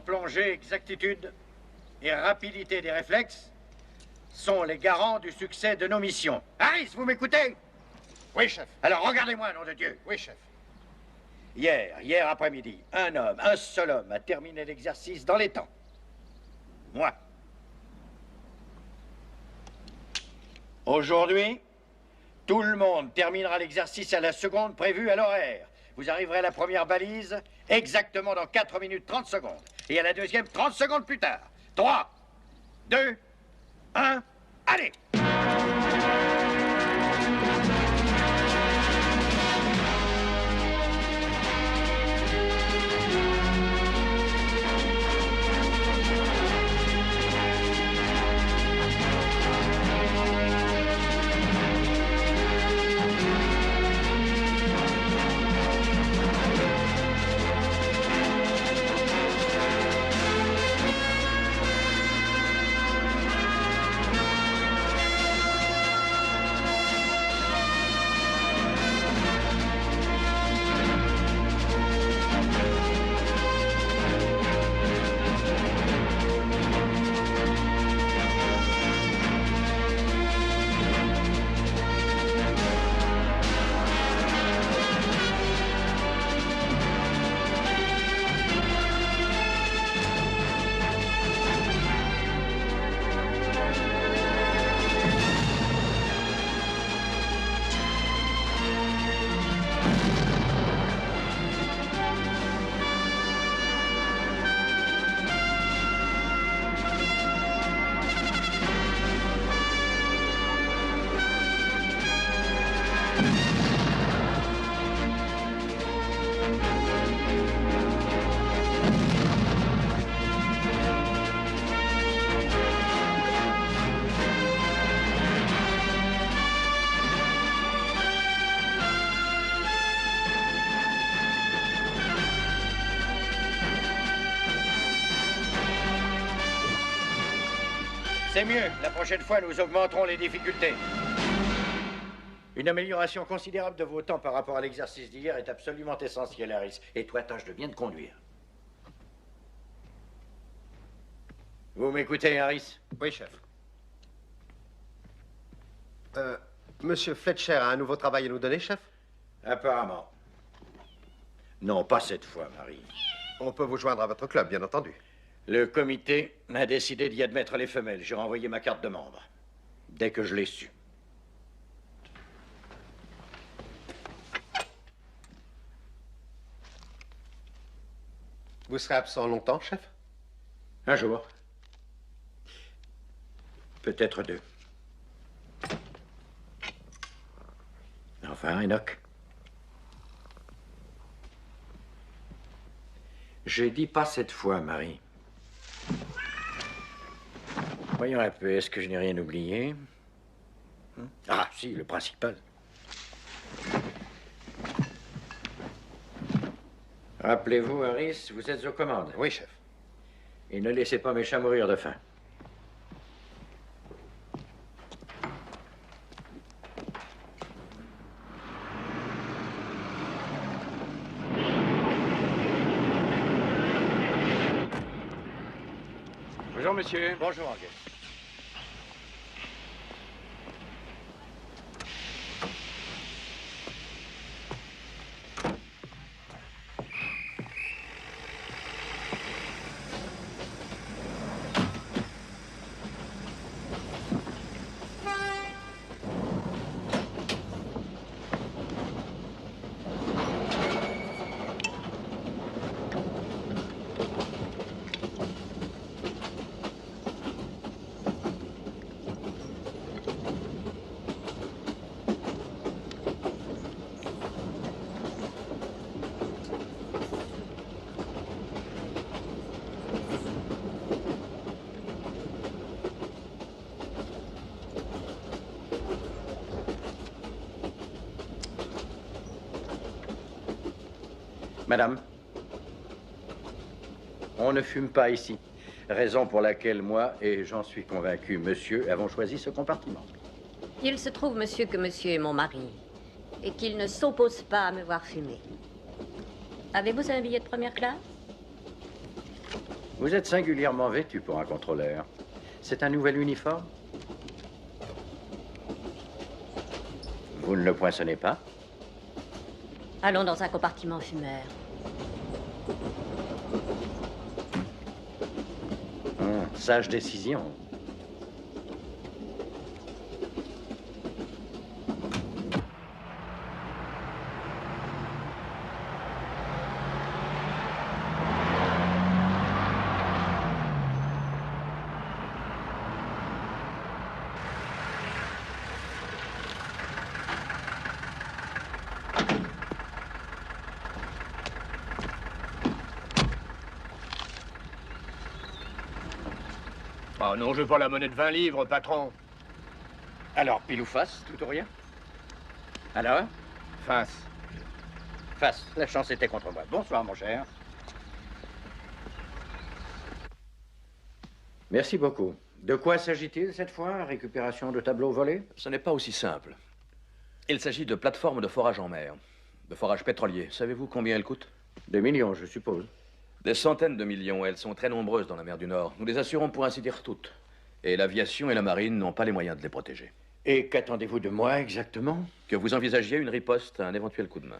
plongée, exactitude et rapidité des réflexes sont les garants du succès de nos missions. Harris, vous m'écoutez? Oui, chef. Alors regardez-moi, nom de Dieu. Oui, chef. Hier après-midi, un seul homme a terminé l'exercice dans les temps. Moi. Aujourd'hui, tout le monde terminera l'exercice à la seconde prévue à l'horaire. Vous arriverez à la première balise exactement dans 4 minutes 30 secondes. Et à la deuxième, 30 secondes plus tard. 3, 2, 1, allez! C'est mieux. La prochaine fois, nous augmenterons les difficultés. Une amélioration considérable de vos temps par rapport à l'exercice d'hier est absolument essentielle, Harris. Et toi, tâche de bien te conduire. Vous m'écoutez, Harris? Oui, chef. Monsieur Fletcher a un nouveau travail à nous donner, chef? Apparemment. Non, pas cette fois, Marie. On peut vous joindre à votre club, bien entendu. Le comité a décidé d'y admettre les femelles. J'ai renvoyé ma carte de membre. Dès que je l'ai su. Vous serez absent longtemps, chef? Un jour. Peut-être 2. Enfin, Enoch. J'ai dit pas cette fois, Marie. Voyons un peu, est-ce que je n'ai rien oublié? Ah, si, le principal. Rappelez-vous, Harris, vous êtes aux commandes. Oui, chef. Et ne laissez pas mes chats mourir de faim. Bonjour, monsieur. Bonjour, Angus. Madame, on ne fume pas ici. Raison pour laquelle moi, et j'en suis convaincu, monsieur, avons choisi ce compartiment. Il se trouve, monsieur, que monsieur est mon mari et qu'il ne s'oppose pas à me voir fumer. Avez-vous un billet de première classe? Vous êtes singulièrement vêtu pour un contrôleur. C'est un nouvel uniforme? Vous ne le poinçonnez pas? Allons dans un compartiment fumeur. Sage décision. Oh non, je veux pas la monnaie de 20 livres, patron. Alors, pile ou face, tout ou rien? Alors? Face. Face. La chance était contre moi. Bonsoir, mon cher. Merci beaucoup. De quoi s'agit-il cette fois? Récupération de tableaux volés? Ce n'est pas aussi simple. Il s'agit de plateformes de forage en mer, de forage pétrolier. Savez-vous combien elles coûtent? 2 millions, je suppose. Des centaines de millions. Elles sont très nombreuses dans la mer du Nord. Nous les assurons pour ainsi dire toutes. Et l'aviation et la marine n'ont pas les moyens de les protéger. Et qu'attendez-vous de moi exactement? Que vous envisagiez une riposte à un éventuel coup de main.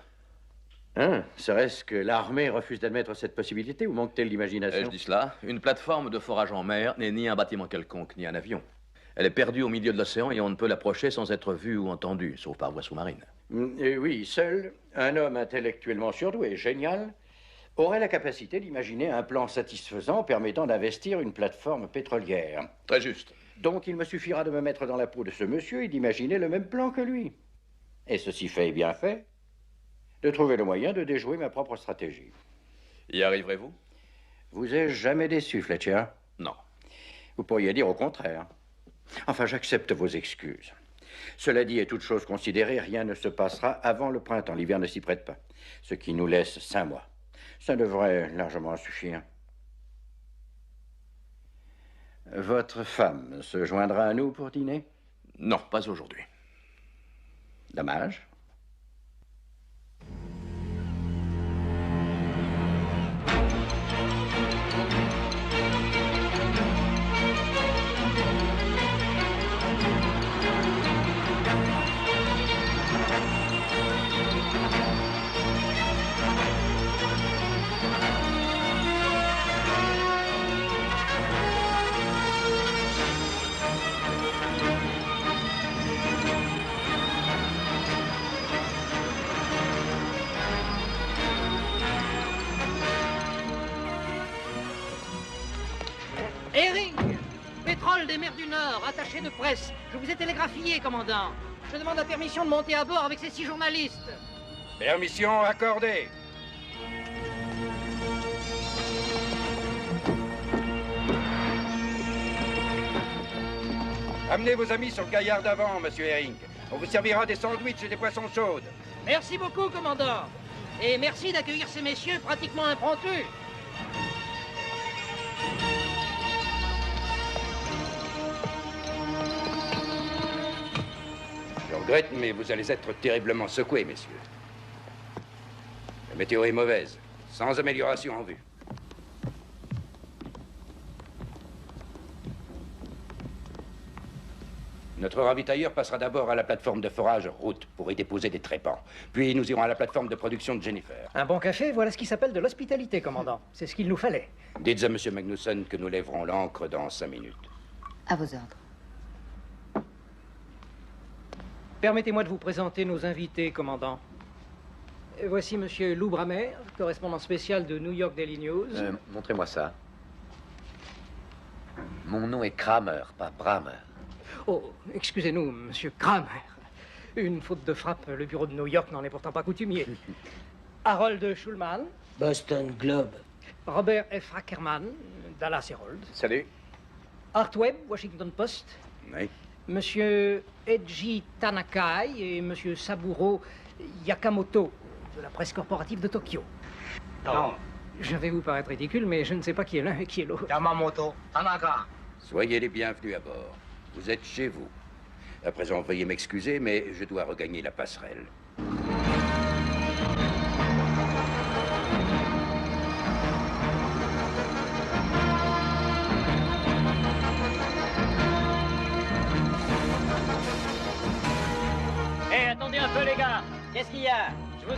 Hein? Serait-ce que l'armée refuse d'admettre cette possibilité ou manque-t-elle d'imagination? Je dis cela. Une plateforme de forage en mer n'est ni un bâtiment quelconque, ni un avion. Elle est perdue au milieu de l'océan et on ne peut l'approcher sans être vu ou entendu, sauf par voie sous-marine. Oui, seul un homme intellectuellement surdoué, génial, aurait la capacité d'imaginer un plan satisfaisant permettant d'investir une plateforme pétrolière. Très juste. Donc il me suffira de me mettre dans la peau de ce monsieur et d'imaginer le même plan que lui. Et ceci fait et bien fait, de trouver le moyen de déjouer ma propre stratégie. Y arriverez-vous? Vous ai-je jamais déçu, Fletcher? Non. Vous pourriez dire au contraire. Enfin, j'accepte vos excuses. Cela dit, et toute chose considérée, rien ne se passera avant le printemps. L'hiver ne s'y prête pas. Ce qui nous laisse 5 mois. Ça devrait largement suffire. Votre femme se joindra à nous pour dîner? Non, pas aujourd'hui. Dommage. Herring! Pétrole des mers du Nord, attaché de presse. Je vous ai télégraphié, commandant. Je demande la permission de monter à bord avec ces 6 journalistes. Permission accordée. Amenez vos amis sur le gaillard d'avant, monsieur Herring. On vous servira des sandwichs et des poissons chaudes. Merci beaucoup, commandant. Et merci d'accueillir ces messieurs pratiquement impromptus. Je regrette, mais vous allez être terriblement secoués, messieurs. La météo est mauvaise, sans amélioration en vue. Notre ravitailleur passera d'abord à la plateforme de forage route pour y déposer des trépans. Puis nous irons à la plateforme de production de Jennifer. Un bon café, voilà ce qui s'appelle de l'hospitalité, commandant. C'est ce qu'il nous fallait. Dites à monsieur Magnusson que nous lèverons l'ancre dans 5 minutes. À vos ordres. Permettez-moi de vous présenter nos invités, commandant. Voici monsieur Lou Bramer, correspondant spécial de New York Daily News. Montrez-moi ça. Mon nom est Kramer, pas Bramer. Oh, excusez-nous, monsieur Kramer. Une faute de frappe, le bureau de New York n'en est pourtant pas coutumier. Harold Schulman. Boston Globe. Robert F. Ackerman, Dallas Herald. Salut. Art Webb, Washington Post. Oui. Monsieur Eiji Tanakai et monsieur Saburo Yakamoto, de la presse corporative de Tokyo. Non. Je vais vous paraître ridicule, mais je ne sais pas qui est l'un et qui est l'autre. Yamamoto. Tanaka. Soyez les bienvenus à bord. Vous êtes chez vous. À présent, veuillez m'excuser, mais je dois regagner la passerelle.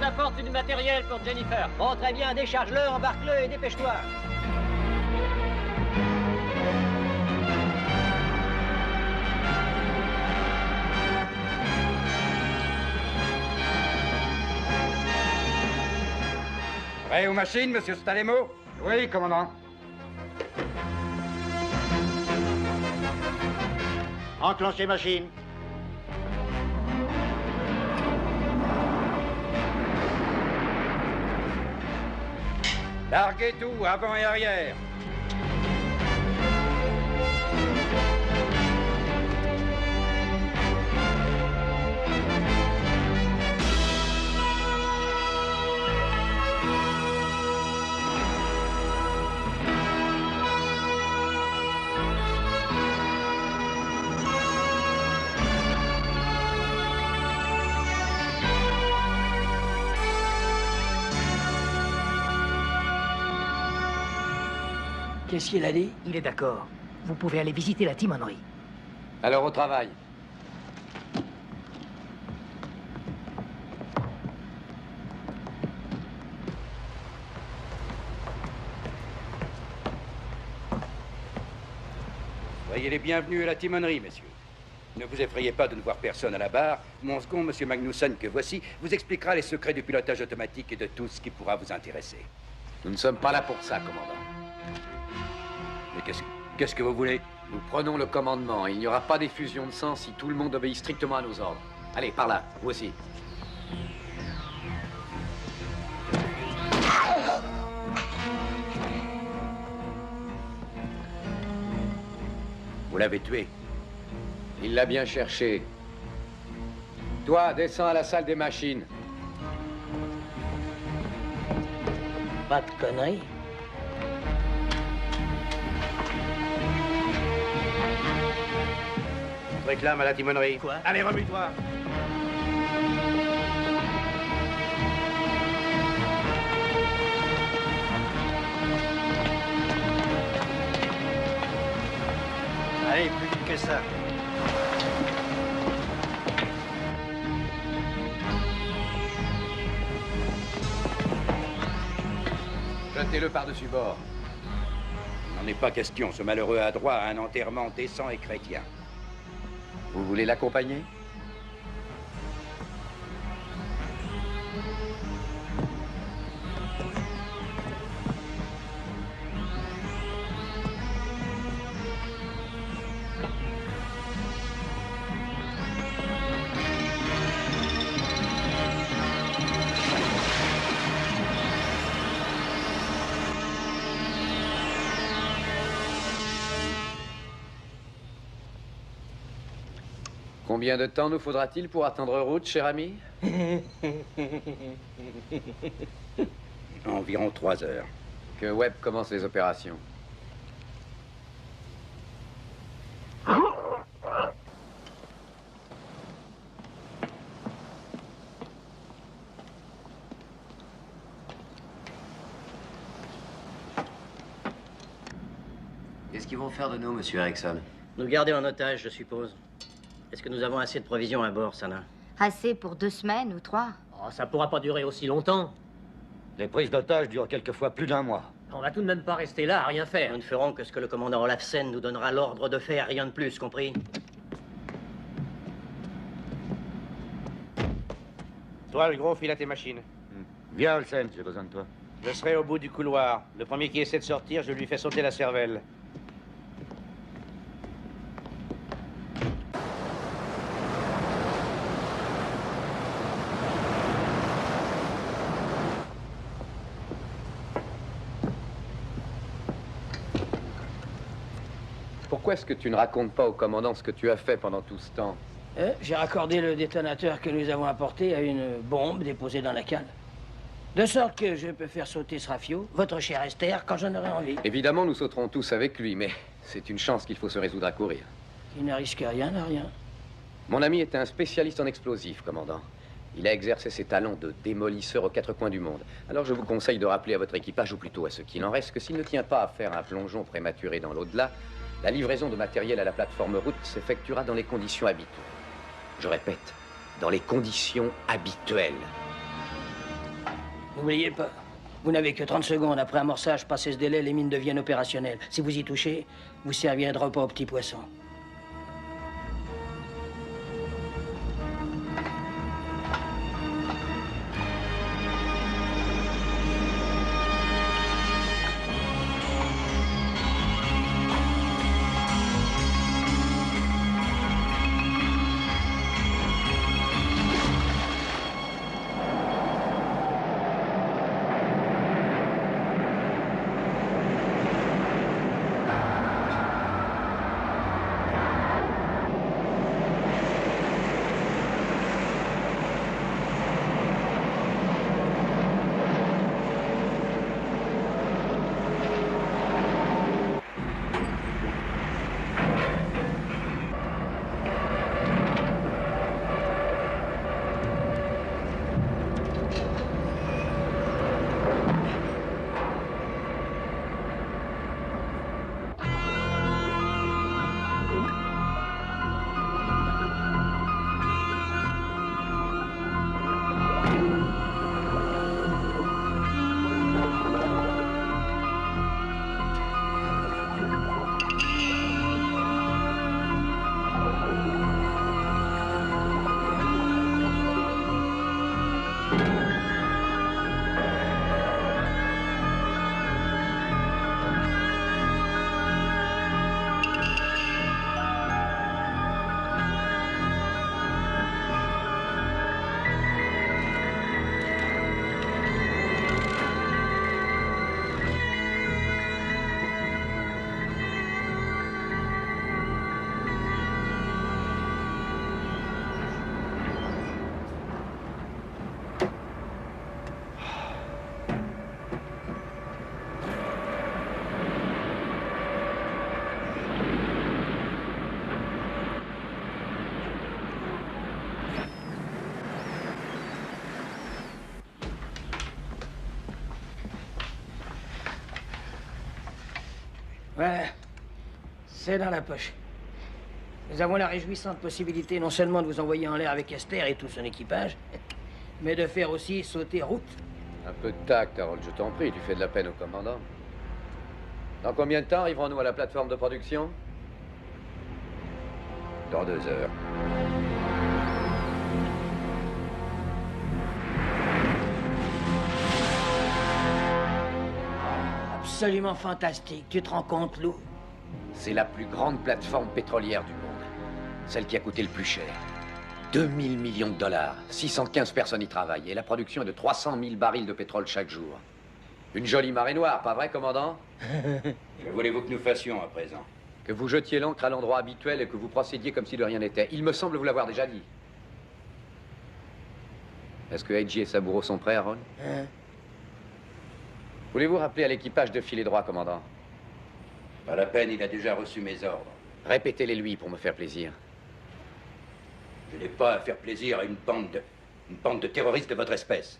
apporte du matériel pour Jennifer. Bon, très bien, décharge-le, embarque-le et dépêche-toi. Prêt aux machines, monsieur Stalemo? Oui, commandant. Enclenchez machine. Larguez tout, avant et arrière. Qu'est-ce qu'il a dit? Il est d'accord. Vous pouvez aller visiter la timonerie. Alors au travail. Soyez les bienvenus à la timonerie, messieurs. Ne vous effrayez pas de ne voir personne à la barre. Mon second, monsieur Magnussen, que voici, vous expliquera les secrets du pilotage automatique et de tout ce qui pourra vous intéresser. Nous ne sommes pas là pour ça, commandant. Mais qu'est-ce que vous voulez? Nous prenons le commandement. Il n'y aura pas d'effusion de sang si tout le monde obéit strictement à nos ordres. Allez, par là, vous aussi. Vous l'avez tué. Il l'a bien cherché. Toi, descends à la salle des machines. Pas de conneries. Réclame à la timonerie. Quoi? Allez, remue-toi. Allez, plus vite que ça. Jetez-le par-dessus bord. Il n'en est pas question. Ce malheureux a droit à un enterrement décent et chrétien. Vous voulez l'accompagner? Combien de temps nous faudra-t-il pour attendre route, cher ami? Environ 3 heures. Que Webb commence les opérations. Qu'est-ce qu'ils vont faire de nous, monsieur Erickson? Nous garder en otage, je suppose. Est-ce que nous avons assez de provisions à bord, Sana? Assez pour 2 semaines ou 3. Oh, ça pourra pas durer aussi longtemps. Les prises d'otages durent quelquefois plus d'1 mois. On va tout de même pas rester là à rien faire. Nous ne ferons que ce que le commandant Olafsen nous donnera l'ordre de faire, rien de plus, compris? Toi, le gros, file à tes machines. Viens, Olsen, j'ai besoin de toi. Je serai au bout du couloir. Le premier qui essaie de sortir, je lui fais sauter la cervelle. Pourquoi est-ce que tu ne racontes pas au commandant ce que tu as fait pendant tout ce temps? J'ai raccordé le détonateur que nous avons apporté à une bombe déposée dans la cale. De sorte que je peux faire sauter ce rafio, votre cher Esther, quand j'en aurai envie. Évidemment, nous sauterons tous avec lui, mais c'est une chance qu'il faut se résoudre à courir. Qui ne risque rien n'a rien. Mon ami est un spécialiste en explosifs, commandant. Il a exercé ses talents de démolisseur aux 4 coins du monde. Alors je vous conseille de rappeler à votre équipage, ou plutôt à ce qu'il en reste, que s'il ne tient pas à faire un plongeon prématuré dans l'au-delà, la livraison de matériel à la plateforme route s'effectuera dans les conditions habituelles. Je répète, dans les conditions habituelles. N'oubliez pas, vous n'avez que 30 secondes. Après amorçage, passé ce délai, les mines deviennent opérationnelles. Si vous y touchez, vous servirez de repas aux petits poissons. Voilà. C'est dans la poche. Nous avons la réjouissante possibilité non seulement de vous envoyer en l'air avec Esther et tout son équipage, mais de faire aussi sauter route. Un peu de tact, Harold, je t'en prie, tu fais de la peine au commandant. Dans combien de temps arriverons-nous à la plateforme de production? Dans 2 heures. Absolument fantastique. Tu te rends compte, Lou? C'est la plus grande plateforme pétrolière du monde. Celle qui a coûté le plus cher. 2000 millions de dollars. 615 personnes y travaillent. Et la production est de 300 000 barils de pétrole chaque jour. Une jolie marée noire, pas vrai, commandant? Que voulez-vous que nous fassions à présent? Que vous jetiez l'ancre à l'endroit habituel et que vous procédiez comme si de rien n'était. Il me semble vous l'avoir déjà dit. Est-ce que Hedgie et Saburo sont prêts, Harold? Voulez-vous rappeler à l'équipage de filer droit, commandant? Pas la peine, il a déjà reçu mes ordres. Répétez-les lui pour me faire plaisir. Je n'ai pas à faire plaisir à une bande de terroristes de votre espèce.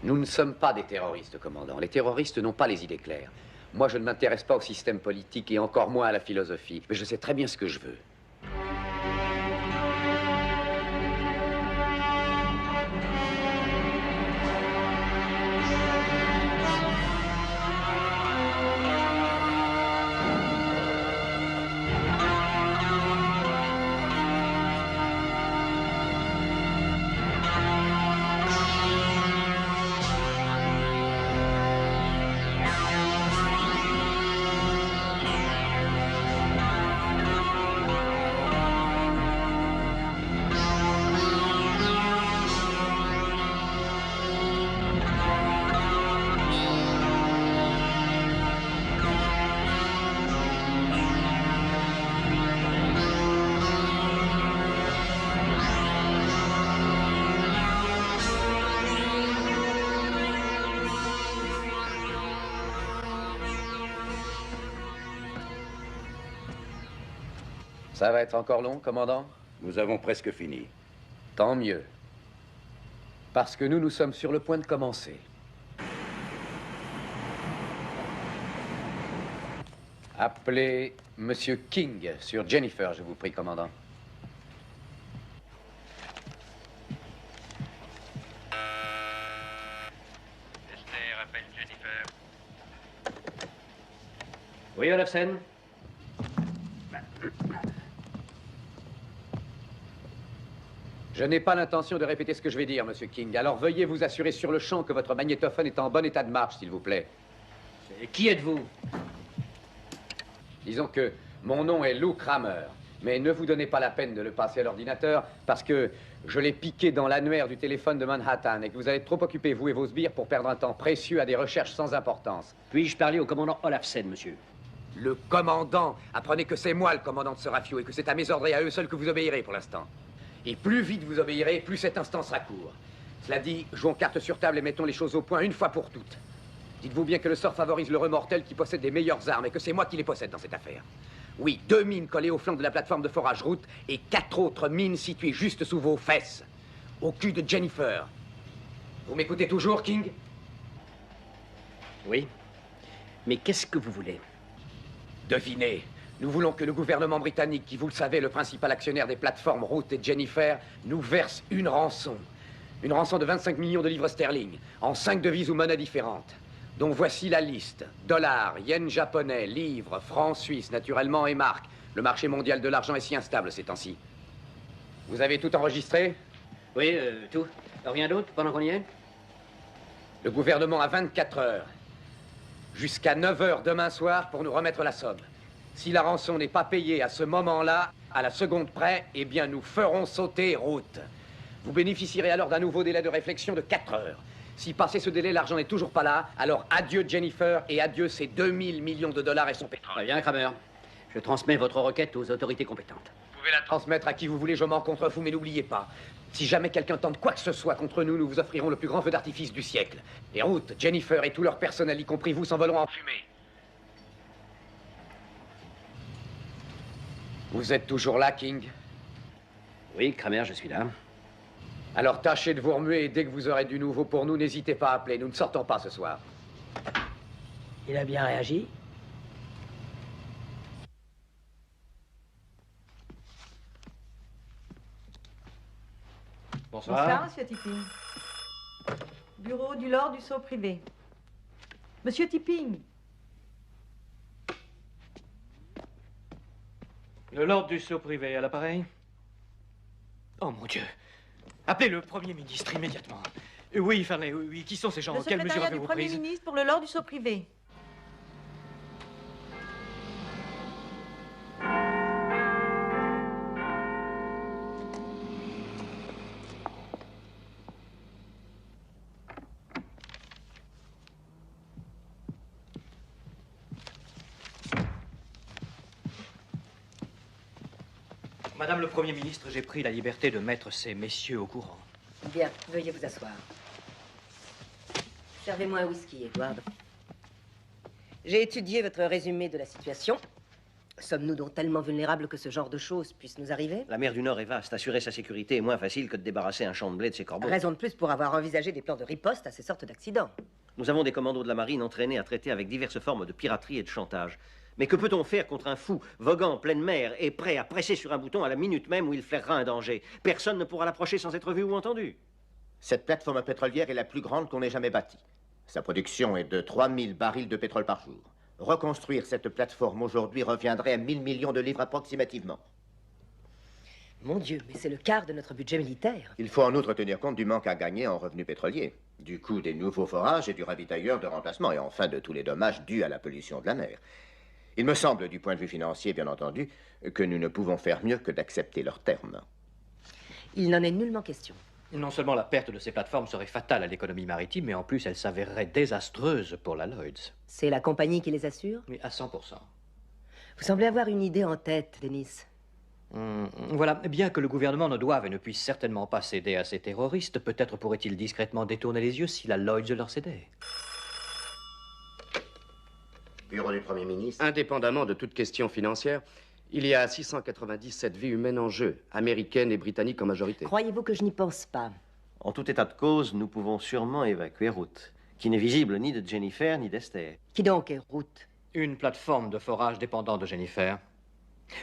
Nous ne sommes pas des terroristes, commandant. Les terroristes n'ont pas les idées claires. Moi, je ne m'intéresse pas au système politique et encore moins à la philosophie. Mais je sais très bien ce que je veux. Ça va être encore long, commandant? Nous avons presque fini. Tant mieux. Parce que nous sommes sur le point de commencer. Appelez Monsieur King sur Jennifer, je vous prie, commandant. Oui, Olafsen. Je n'ai pas l'intention de répéter ce que je vais dire, Monsieur King. Alors veuillez vous assurer sur le champ que votre magnétophone est en bon état de marche, s'il vous plaît. Et qui êtes-vous? Disons que mon nom est Lou Kramer. Mais ne vous donnez pas la peine de le passer à l'ordinateur parce que je l'ai piqué dans l'annuaire du téléphone de Manhattan et que vous allez être trop occupés, vous et vos sbires, pour perdre un temps précieux à des recherches sans importance. Puis-je parler au commandant Olafsen, monsieur? Le commandant? Apprenez que c'est moi le commandant de ce rafio et que c'est à mes ordres et à eux seuls que vous obéirez pour l'instant. Et plus vite vous obéirez, plus cet instant sera court. Cela dit, jouons carte sur table et mettons les choses au point une fois pour toutes. Dites-vous bien que le sort favorise le remortel qui possède les meilleures armes et que c'est moi qui les possède dans cette affaire. Oui, 2 mines collées au flanc de la plateforme de forage route et 4 autres mines situées juste sous vos fesses, au cul de Jennifer. Vous m'écoutez toujours, King? Oui. Mais qu'est-ce que vous voulez? Devinez. Nous voulons que le gouvernement britannique, qui, vous le savez, est le principal actionnaire des plateformes Route et Jennifer, nous verse une rançon. Une rançon de 25 millions de livres sterling, en 5 devises ou monnaies différentes. Donc voici la liste. Dollars, yens japonais, livres, francs suisses, naturellement, et marques. Le marché mondial de l'argent est si instable ces temps-ci. Vous avez tout enregistré? Oui, tout. Rien d'autre pendant qu'on y est? Le gouvernement a 24 heures. Jusqu'à 9 heures demain soir pour nous remettre la somme. Si la rançon n'est pas payée à ce moment-là, à la seconde près, eh bien nous ferons sauter Route. Vous bénéficierez alors d'un nouveau délai de réflexion de 4 heures. Si passé ce délai, l'argent n'est toujours pas là, alors adieu Jennifer et adieu ces 2000 millions de dollars et son pétrole. Très bien, Kramer. Je transmets votre requête aux autorités compétentes. Vous pouvez la transmettre à qui vous voulez, je m'en contrefous, mais n'oubliez pas, si jamais quelqu'un tente quoi que ce soit contre nous, nous vous offrirons le plus grand feu d'artifice du siècle. Et Route, Jennifer et tout leur personnel, y compris vous, s'envoleront en fumée. Vous êtes toujours là, King? Oui, Kramer, je suis là. Alors tâchez de vous remuer et dès que vous aurez du nouveau pour nous, n'hésitez pas à appeler. Nous ne sortons pas ce soir. Il a bien réagi. Bonsoir. Bonsoir, Monsieur Tipping. Bureau du Lord du Sceau privé. Monsieur Tipping. Le Lord du Sceau privé à l'appareil? Oh mon Dieu! Appelez le Premier ministre immédiatement. Oui, Farley, oui. Qui sont ces gens? Le Quelles mesures secrétariat du avez-vous Premier prises? ministre pour le Lord du Sceau privé. Madame le Premier ministre, j'ai pris la liberté de mettre ces messieurs au courant. Bien, veuillez vous asseoir. Servez-moi un whisky, Edward. J'ai étudié votre résumé de la situation. Sommes-nous donc tellement vulnérables que ce genre de choses puisse nous arriver? La mer du Nord est vaste. Assurer sa sécurité est moins facile que de débarrasser un champ de blé de ses corbeaux. Raison de plus pour avoir envisagé des plans de riposte à ces sortes d'accidents. Nous avons des commandos de la marine entraînés à traiter avec diverses formes de piraterie et de chantage. Mais que peut-on faire contre un fou, voguant en pleine mer et prêt à presser sur un bouton à la minute même où il flairera un danger? Personne ne pourra l'approcher sans être vu ou entendu. Cette plateforme pétrolière est la plus grande qu'on ait jamais bâtie. Sa production est de 3000 barils de pétrole par jour. Reconstruire cette plateforme aujourd'hui reviendrait à 1000 millions de livres approximativement. Mon Dieu, mais c'est le quart de notre budget militaire. Il faut en outre tenir compte du manque à gagner en revenus pétroliers, du coût des nouveaux forages et du ravitailleur de remplacement, et enfin de tous les dommages dus à la pollution de la mer. Il me semble, du point de vue financier, bien entendu, que nous ne pouvons faire mieux que d'accepter leurs termes. Il n'en est nullement question. Non seulement la perte de ces plateformes serait fatale à l'économie maritime, mais en plus elle s'avérerait désastreuse pour la Lloyds. C'est la compagnie qui les assure? Oui, à 100%. Vous semblez avoir une idée en tête, Dennis. Voilà, bien que le gouvernement ne doive et ne puisse certainement pas céder à ces terroristes, peut-être pourrait-il discrètement détourner les yeux si la Lloyds leur cédait. Bureau du Premier ministre. Indépendamment de toute question financière, il y a 697 vies humaines en jeu, américaines et britanniques en majorité. Croyez-vous que je n'y pense pas? En tout état de cause, nous pouvons sûrement évacuer Route, qui n'est visible ni de Jennifer ni d'Esther. Qui donc est Route? Une plateforme de forage dépendant de Jennifer.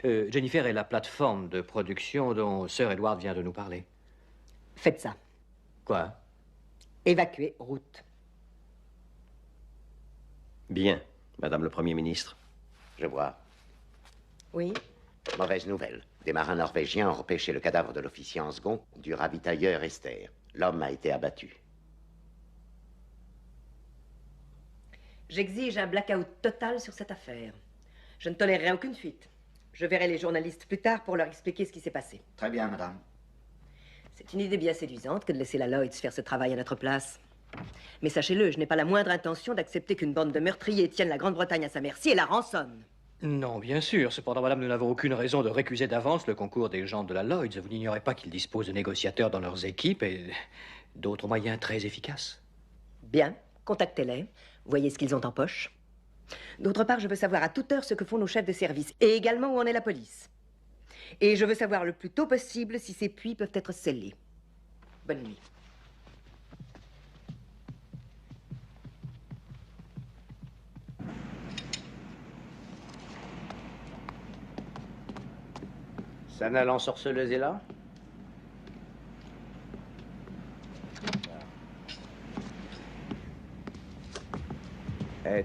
Jennifer est la plateforme de production dont Sir Edward vient de nous parler. Faites ça. Quoi? Évacuer Route. Bien, Madame le Premier ministre. Je vois. Oui? Mauvaise nouvelle. Des marins norvégiens ont repêché le cadavre de l'officier en second du ravitailleur Esther. L'homme a été abattu. J'exige un blackout total sur cette affaire. Je ne tolérerai aucune fuite. Je verrai les journalistes plus tard pour leur expliquer ce qui s'est passé. Très bien, madame. C'est une idée bien séduisante que de laisser la Lloyds faire ce travail à notre place. Mais sachez-le, je n'ai pas la moindre intention d'accepter qu'une bande de meurtriers tienne la Grande-Bretagne à sa merci et la rançonne. Non, bien sûr. Cependant, madame, nous n'avons aucune raison de récuser d'avance le concours des gens de la Lloyds. Vous n'ignorez pas qu'ils disposent de négociateurs dans leurs équipes et d'autres moyens très efficaces. Bien, contactez-les. Voyez ce qu'ils ont en poche. D'autre part, je veux savoir à toute heure ce que font nos chefs de service et également où en est la police. Et je veux savoir le plus tôt possible si ces puits peuvent être scellés. Bonne nuit. Sana l'ensorceleuse est là?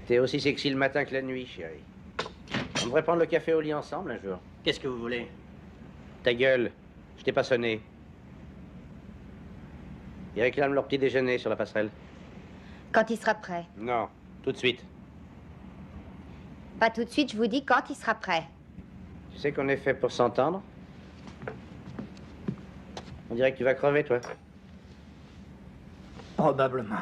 T'es aussi sexy le matin que la nuit, chérie. On devrait prendre le café au lit ensemble un jour. Qu'est-ce que vous voulez? Ta gueule, je t'ai pas sonné. Ils réclament leur petit déjeuner sur la passerelle. Quand il sera prêt. Non, tout de suite. Pas tout de suite, je vous dis quand il sera prêt. Tu sais qu'on est fait pour s'entendre? On dirait que tu vas crever, toi. Probablement.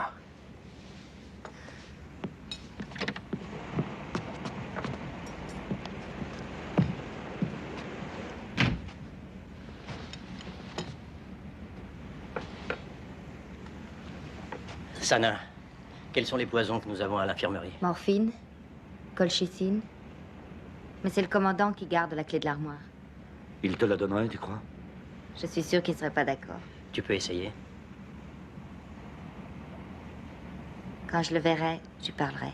Sana, quels sont les poisons que nous avons à l'infirmerie? Morphine, colchicine. Mais c'est le commandant qui garde la clé de l'armoire. Il te la donnerait, tu crois? Je suis sûre qu'il ne serait pas d'accord. Tu peux essayer. Quand je le verrai, je parlerai.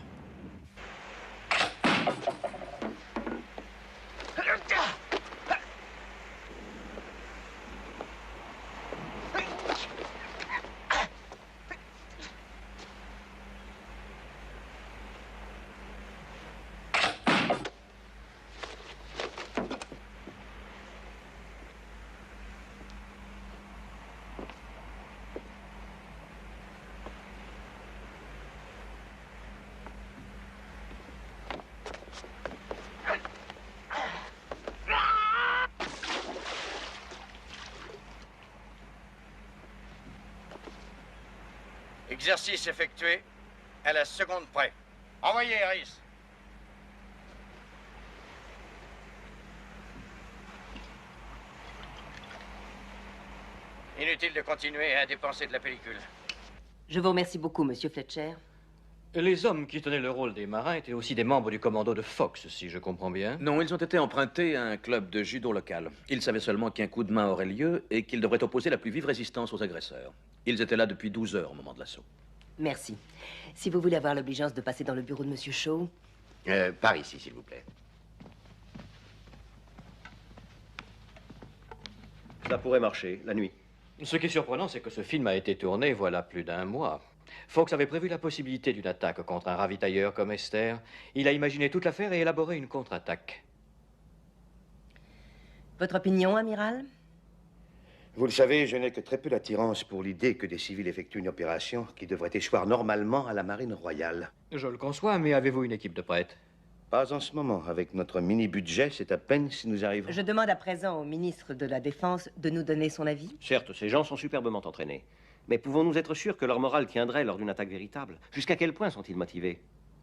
Exercice effectué à la seconde près. Envoyez, Harris. Inutile de continuer à dépenser de la pellicule. Je vous remercie beaucoup, monsieur Fletcher. Les hommes qui tenaient le rôle des marins étaient aussi des membres du commando de Fox, si je comprends bien. Non, ils ont été empruntés à un club de judo local. Ils savaient seulement qu'un coup de main aurait lieu et qu'ils devraient opposer la plus vive résistance aux agresseurs. Ils étaient là depuis 12 heures au moment de l'assaut. Merci. Si vous voulez avoir l'obligeance de passer dans le bureau de monsieur Shaw... Par ici, s'il vous plaît. Ça pourrait marcher, la nuit. Ce qui est surprenant, c'est que ce film a été tourné voilà plus d'un mois. Fox avait prévu la possibilité d'une attaque contre un ravitailleur comme Esther. Il a imaginé toute l'affaire et élaboré une contre-attaque. Votre opinion, amiral? Vous le savez, je n'ai que très peu d'attirance pour l'idée que des civils effectuent une opération qui devrait échoir normalement à la marine royale. Je le conçois, mais avez-vous une équipe de prêtres? Pas en ce moment. Avec notre mini-budget, c'est à peine si nous arrivons. Je demande à présent au ministre de la Défense de nous donner son avis. Certes, ces gens sont superbement entraînés. Mais pouvons-nous être sûrs que leur morale tiendrait lors d'une attaque véritable? Jusqu'à quel point sont-ils motivés?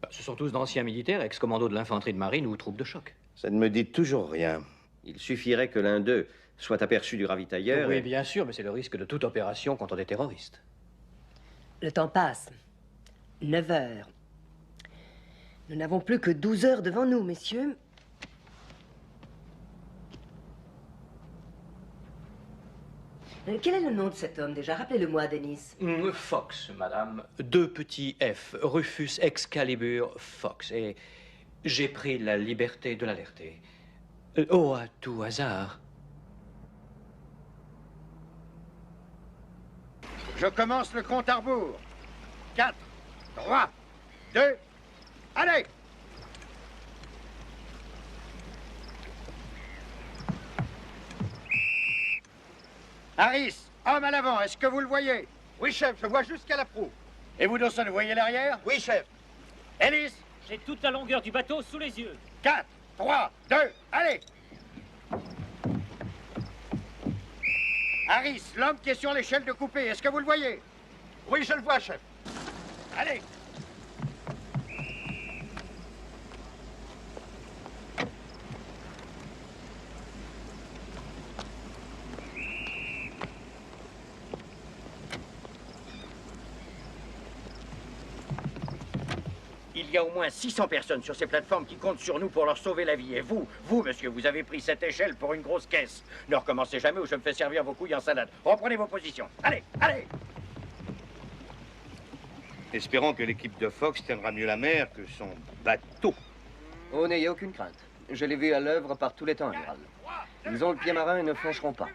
Ce sont tous d'anciens militaires, ex-commandos de l'infanterie de marine ou troupes de choc. Ça ne me dit toujours rien. Il suffirait que l'un d'eux soit aperçu du ravitailleur. Oui, bien sûr, mais c'est le risque de toute opération contre des terroristes. Le temps passe. 9 heures. Nous n'avons plus que 12 heures devant nous, messieurs. Quel est le nom de cet homme, déjà? Rappelez-le-moi, Denis. Fox, madame. 2 petits F. Rufus Excalibur Fox. Et j'ai pris la liberté de l'alerter. Oh, à tout hasard. Je commence le compte à rebours. 4, 3, 2, allez! Harris, homme à l'avant, est-ce que vous le voyez? Oui, chef, je vois jusqu'à la proue. Et vous, Dawson, vous voyez l'arrière? Oui, chef. Ellis? J'ai toute la longueur du bateau sous les yeux. 4, 3, 2, allez! Harris, l'homme qui est sur l'échelle de coupée, est-ce que vous le voyez? Oui, je le vois, chef. Allez! Il y a au moins 600 personnes sur ces plateformes qui comptent sur nous pour leur sauver la vie. Et vous, monsieur, vous avez pris cette échelle pour une grosse caisse. Ne recommencez jamais ou je me fais servir vos couilles en salade. Reprenez vos positions. Allez, allez! Espérons que l'équipe de Fox tiendra mieux la mer que son bateau. Oh, n'ayez aucune crainte. Je l'ai vu à l'œuvre par tous les temps, amiral. Ils ont le pied marin et ne flancheront pas.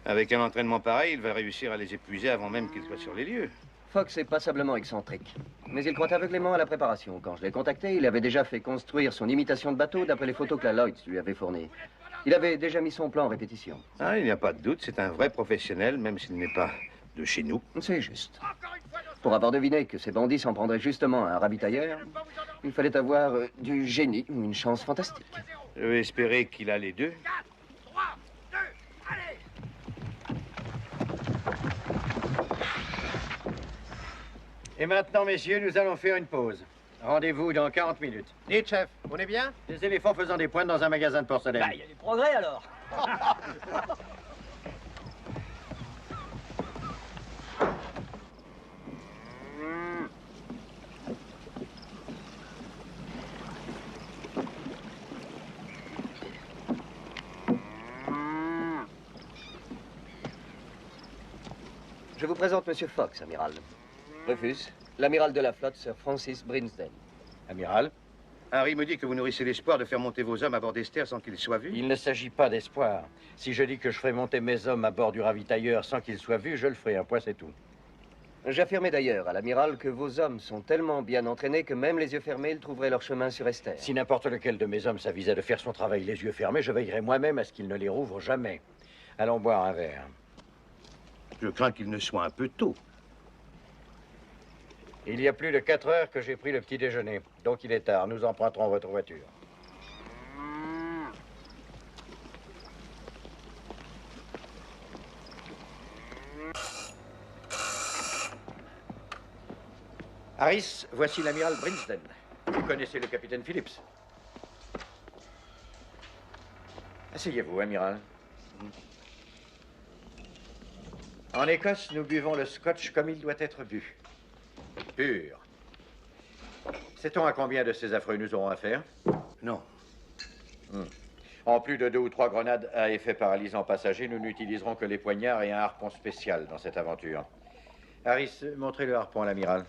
Avec un entraînement pareil, il va réussir à les épuiser avant même qu'ils soient sur les lieux. Fox est passablement excentrique. Mais il croit aveuglément à la préparation. Quand je l'ai contacté, il avait déjà fait construire son imitation de bateau d'après les photos que la Lloyds lui avait fournies. Il avait déjà mis son plan en répétition. Ah, il n'y a pas de doute, c'est un vrai professionnel, même s'il n'est pas de chez nous. C'est juste. Pour avoir deviné que ces bandits s'en prendraient justement à un ravitailleur, il fallait avoir du génie ou une chance fantastique. Je vais espérer qu'il a les deux. Et maintenant, messieurs, nous allons faire une pause. Rendez-vous dans 40 minutes. Dites, chef, on est bien? Des éléphants faisant des pointes dans un magasin de porcelaine. Il y a du progrès alors. Je vous présente Monsieur Fox, amiral. Rufus, l'amiral de la flotte, Sir Francis Brinsden. Amiral, Harry me dit que vous nourrissez l'espoir de faire monter vos hommes à bord d'Esther sans qu'ils soient vus. Il ne s'agit pas d'espoir. Si je dis que je ferai monter mes hommes à bord du ravitailleur sans qu'ils soient vus, je le ferai. Un point, c'est tout. J'affirmais d'ailleurs à l'amiral que vos hommes sont tellement bien entraînés que même les yeux fermés, ils trouveraient leur chemin sur Esther. Si n'importe lequel de mes hommes s'avisait de faire son travail les yeux fermés, je veillerai moi-même à ce qu'il ne les rouvre jamais. Allons boire un verre. Je crains qu'il ne soit un peu tôt. Il y a plus de 4 heures que j'ai pris le petit déjeuner. Donc il est tard. Nous emprunterons votre voiture. Harris, voici l'amiral Brinsden. Vous connaissez le capitaine Phillips. Asseyez-vous, amiral. En Écosse, nous buvons le scotch comme il doit être bu. Pur. Sait-on à combien de ces affreux nous aurons affaire? Non. En plus de 2 ou 3 grenades à effet paralysant passager, nous n'utiliserons que les poignards et un harpon spécial dans cette aventure. Harris, montrez le harpon à l'amiral.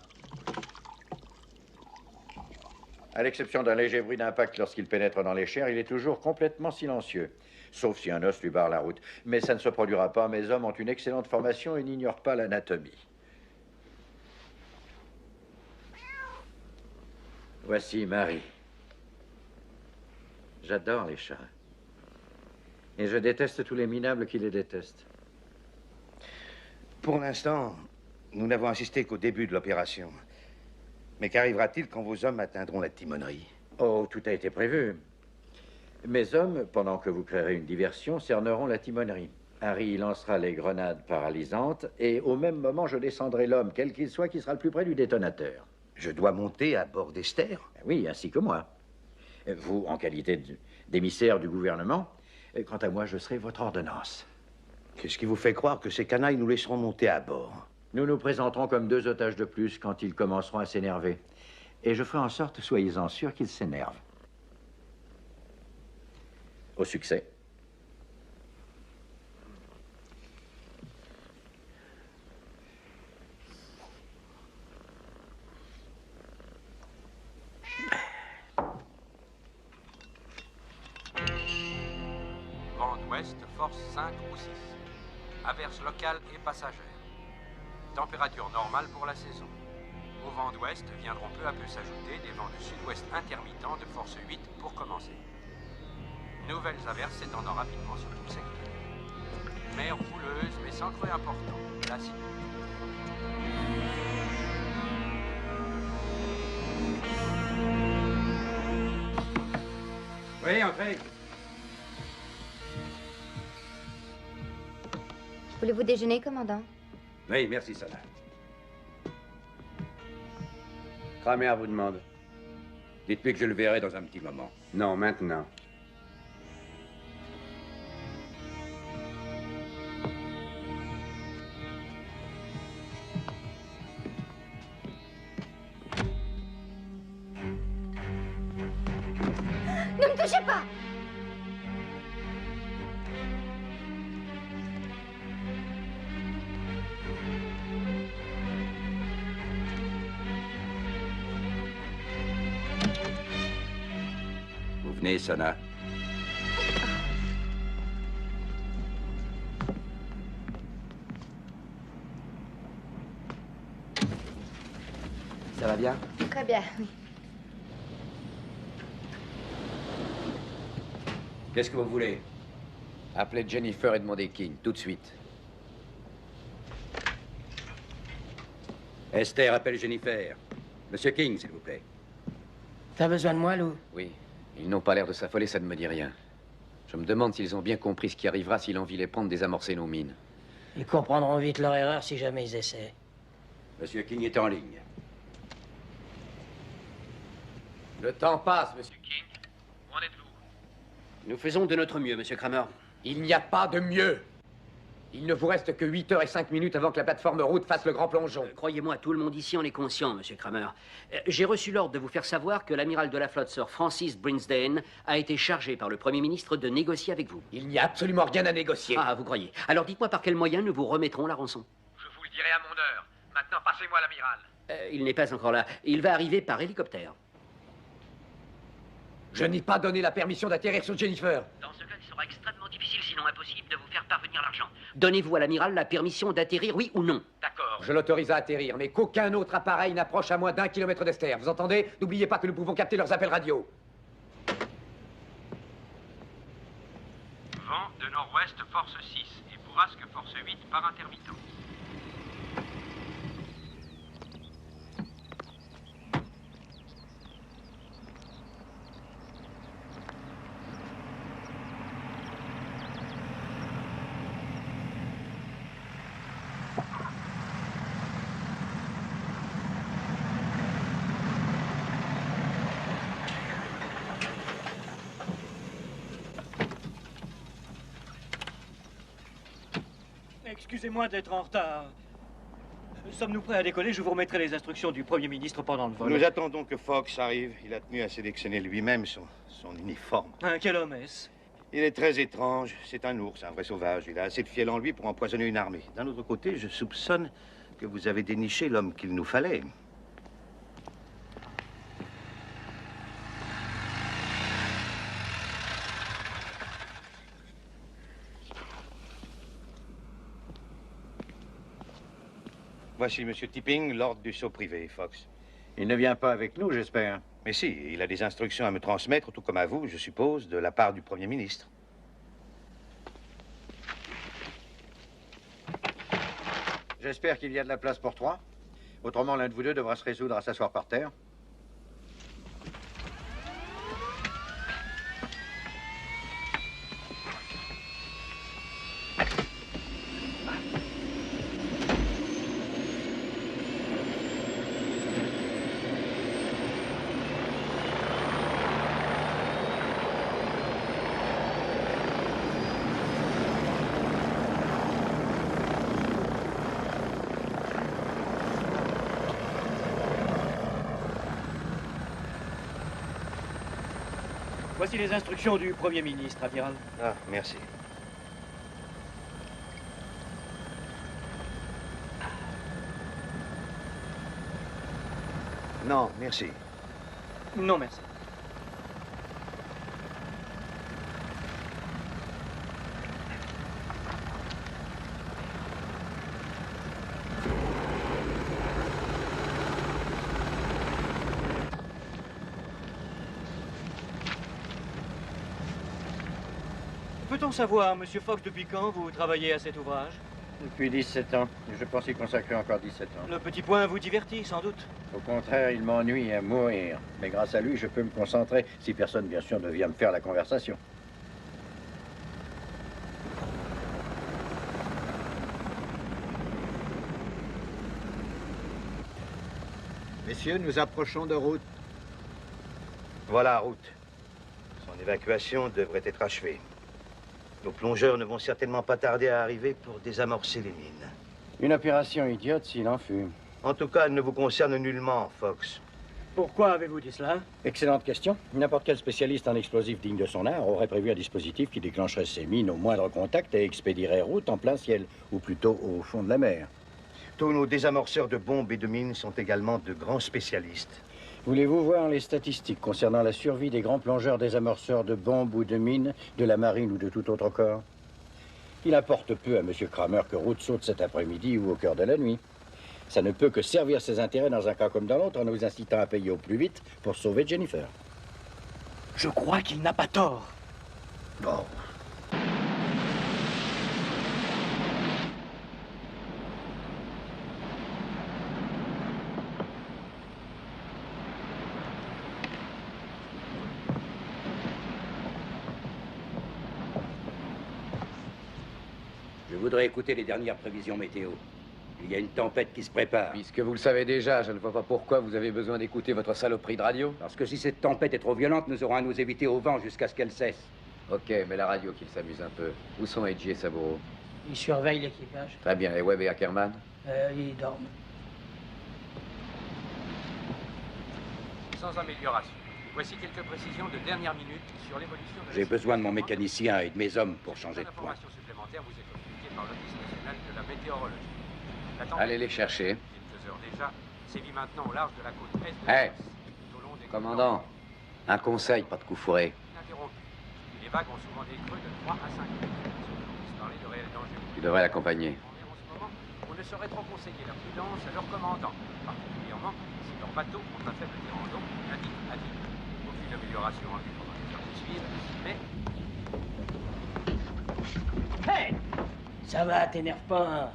À l'exception d'un léger bruit d'impact lorsqu'il pénètre dans les chairs, il est toujours complètement silencieux. Sauf si un os lui barre la route. Mais ça ne se produira pas. Mes hommes ont une excellente formation et n'ignorent pas l'anatomie. Voici Marie. J'adore les chats. Et je déteste tous les minables qui les détestent. Pour l'instant, nous n'avons assisté qu'au début de l'opération. Mais qu'arrivera-t-il quand vos hommes atteindront la timonerie? Oh, tout a été prévu. Mes hommes, pendant que vous créerez une diversion, cerneront la timonerie. Harry lancera les grenades paralysantes et au même moment, je descendrai l'homme, quel qu'il soit, qui sera le plus près du détonateur. Je dois monter à bord d'Esther? Oui, ainsi que moi. Vous, en qualité d'émissaire du gouvernement. Quant à moi, je serai votre ordonnance. Qu'est-ce qui vous fait croire que ces canailles nous laisseront monter à bord? Nous nous présenterons comme 2 otages de plus quand ils commenceront à s'énerver. Et je ferai en sorte, soyez-en sûrs, qu'ils s'énervent. Au succès. Vent d'ouest, force 5 ou 6. Averse locale et passagère. Température normale pour la saison. Au vent d'ouest viendront peu à peu s'ajouter des vents de sud-ouest intermittents de force 8 pour commencer. Nouvelles averses s'étendant rapidement sur tout le secteur. Mer houleuse, mais sans creux important. Classique. Oui, entrez. Voulez-vous déjeuner, commandant? Oui, merci, Sana. Kramer vous demande. Dites-lui que je le verrai dans un petit moment. Non, maintenant. Ne me touchez pas! Vous venez, Sana. Ça va bien? Très bien, oui. Qu'est-ce que vous voulez? Appelez Jennifer et demandez King, tout de suite. Esther, appelle Jennifer. Monsieur King, s'il vous plaît. T'as besoin de moi, Lou? Oui, ils n'ont pas l'air de s'affoler, ça ne me dit rien. Je me demande s'ils ont bien compris ce qui arrivera si l'envie les prend de désamorcer nos mines. Ils comprendront vite leur erreur si jamais ils essaient. Monsieur King est en ligne. Le temps passe, monsieur King, où en êtes-vous? Nous faisons de notre mieux, monsieur Kramer. Il n'y a pas de mieux. Il ne vous reste que 8 heures et 5 minutes avant que la plateforme route fasse le grand plongeon. Croyez-moi, tout le monde ici en est conscient, monsieur Kramer. J'ai reçu l'ordre de vous faire savoir que l'amiral de la flotte, Sir Francis Brinsden, a été chargé par le Premier ministre de négocier avec vous. Il n'y a absolument rien à négocier. Ah, vous croyez? Alors dites-moi par quels moyens nous vous remettrons la rançon. Je vous le dirai à mon heure. Maintenant, passez-moi l'amiral. Il n'est pas encore là. Il va arriver par hélicoptère. Je n'ai pas donné la permission d'atterrir sur Jennifer. Dans ce cas, il sera extrêmement difficile, sinon impossible, de vous faire parvenir l'argent. Donnez-vous à l'amiral la permission d'atterrir, oui ou non? D'accord. Je l'autorise à atterrir, mais qu'aucun autre appareil n'approche à moins d'1 kilomètre d'Esther. Vous entendez? N'oubliez pas que nous pouvons capter leurs appels radio. Vent de nord-ouest, force 6. Et bourrasque, force 8 par intermittent. Excusez-moi d'être en retard. Sommes-nous prêts à décoller? Je vous remettrai les instructions du Premier ministre pendant le vol. Nous attendons que Fox arrive. Il a tenu à sélectionner lui-même son uniforme. Quel homme est-ce? Il est très étrange. C'est un ours, un vrai sauvage. Il a assez de fiel en lui pour empoisonner une armée. D'un autre côté, je soupçonne que vous avez déniché l'homme qu'il nous fallait. Voici M. Tipping, l'ordre du saut privé, Fox. Il ne vient pas avec nous, j'espère. Mais si, il a des instructions à me transmettre, tout comme à vous, je suppose, de la part du Premier ministre. J'espère qu'il y a de la place pour 3. Autrement, l'un de vous deux devra se résoudre à s'asseoir par terre. Voici les instructions du Premier ministre, amiral. Ah, merci. Non, merci. Non, merci. Peut-on savoir, Monsieur Fox, depuis quand vous travaillez à cet ouvrage? Depuis 17 ans. Et je pense y consacrer encore 17 ans. Le petit point vous divertit, sans doute. Au contraire, il m'ennuie à mourir. Mais grâce à lui, je peux me concentrer, si personne, bien sûr, ne vient me faire la conversation. Messieurs, nous approchons de route. Voilà, route. Son évacuation devrait être achevée. Nos plongeurs ne vont certainement pas tarder à arriver pour désamorcer les mines. Une opération idiote s'il en fut. En tout cas, elle ne vous concerne nullement, Fox. Pourquoi avez-vous dit cela? Excellente question. N'importe quel spécialiste en explosifs digne de son art aurait prévu un dispositif qui déclencherait ces mines au moindre contact et expédierait route en plein ciel, ou plutôt au fond de la mer. Tous nos désamorceurs de bombes et de mines sont également de grands spécialistes. Voulez-vous voir les statistiques concernant la survie des grands plongeurs désamorceurs de bombes ou de mines, de la marine ou de tout autre corps? Il importe peu à M. Kramer que route saute cet après-midi ou au cœur de la nuit. Ça ne peut que servir ses intérêts dans un cas comme dans l'autre en nous incitant à payer au plus vite pour sauver Jennifer. Je crois qu'il n'a pas tort. Bon. Je voudrais écouter les dernières prévisions météo. Il y a une tempête qui se prépare. Puisque vous le savez déjà, je ne vois pas pourquoi vous avez besoin d'écouter votre saloperie de radio. Parce que si cette tempête est trop violente, nous aurons à nous éviter au vent jusqu'à ce qu'elle cesse. Ok, mais la radio qu'il s'amuse un peu. Où sont Edgy et Saburo? Ils surveillent l'équipage. Très bien, et Webb et Ackerman? Ils dorment. Sans amélioration. Voici quelques précisions de dernière minute sur l'évolution de la J'ai besoin de mon mécanicien et de mes hommes pour changer de point. information supplémentaire vous est communiquée par l'Office national de la météorologie. La tempête, Allez les chercher. quelques heures déjà, sévit maintenant au large de la côte est de Hé, la Suisse, tout au long des commandant, un conseil, pas de coup fourré. ininterrompus. Les vagues ont souvent des creux de 3 à 5 mètres. Ceux qui puissent parler de réels dangers. Tu devrais l'accompagner. En ce moment, on ne saurait trop conseiller la prudence à leurs commandants, particulièrement si leurs bateaux ont un faible tirant d'eau, indique à vide. Aucune amélioration en vue pendant les heures qui suivent, mais Hey! Ça va, t'énerve pas. Hein.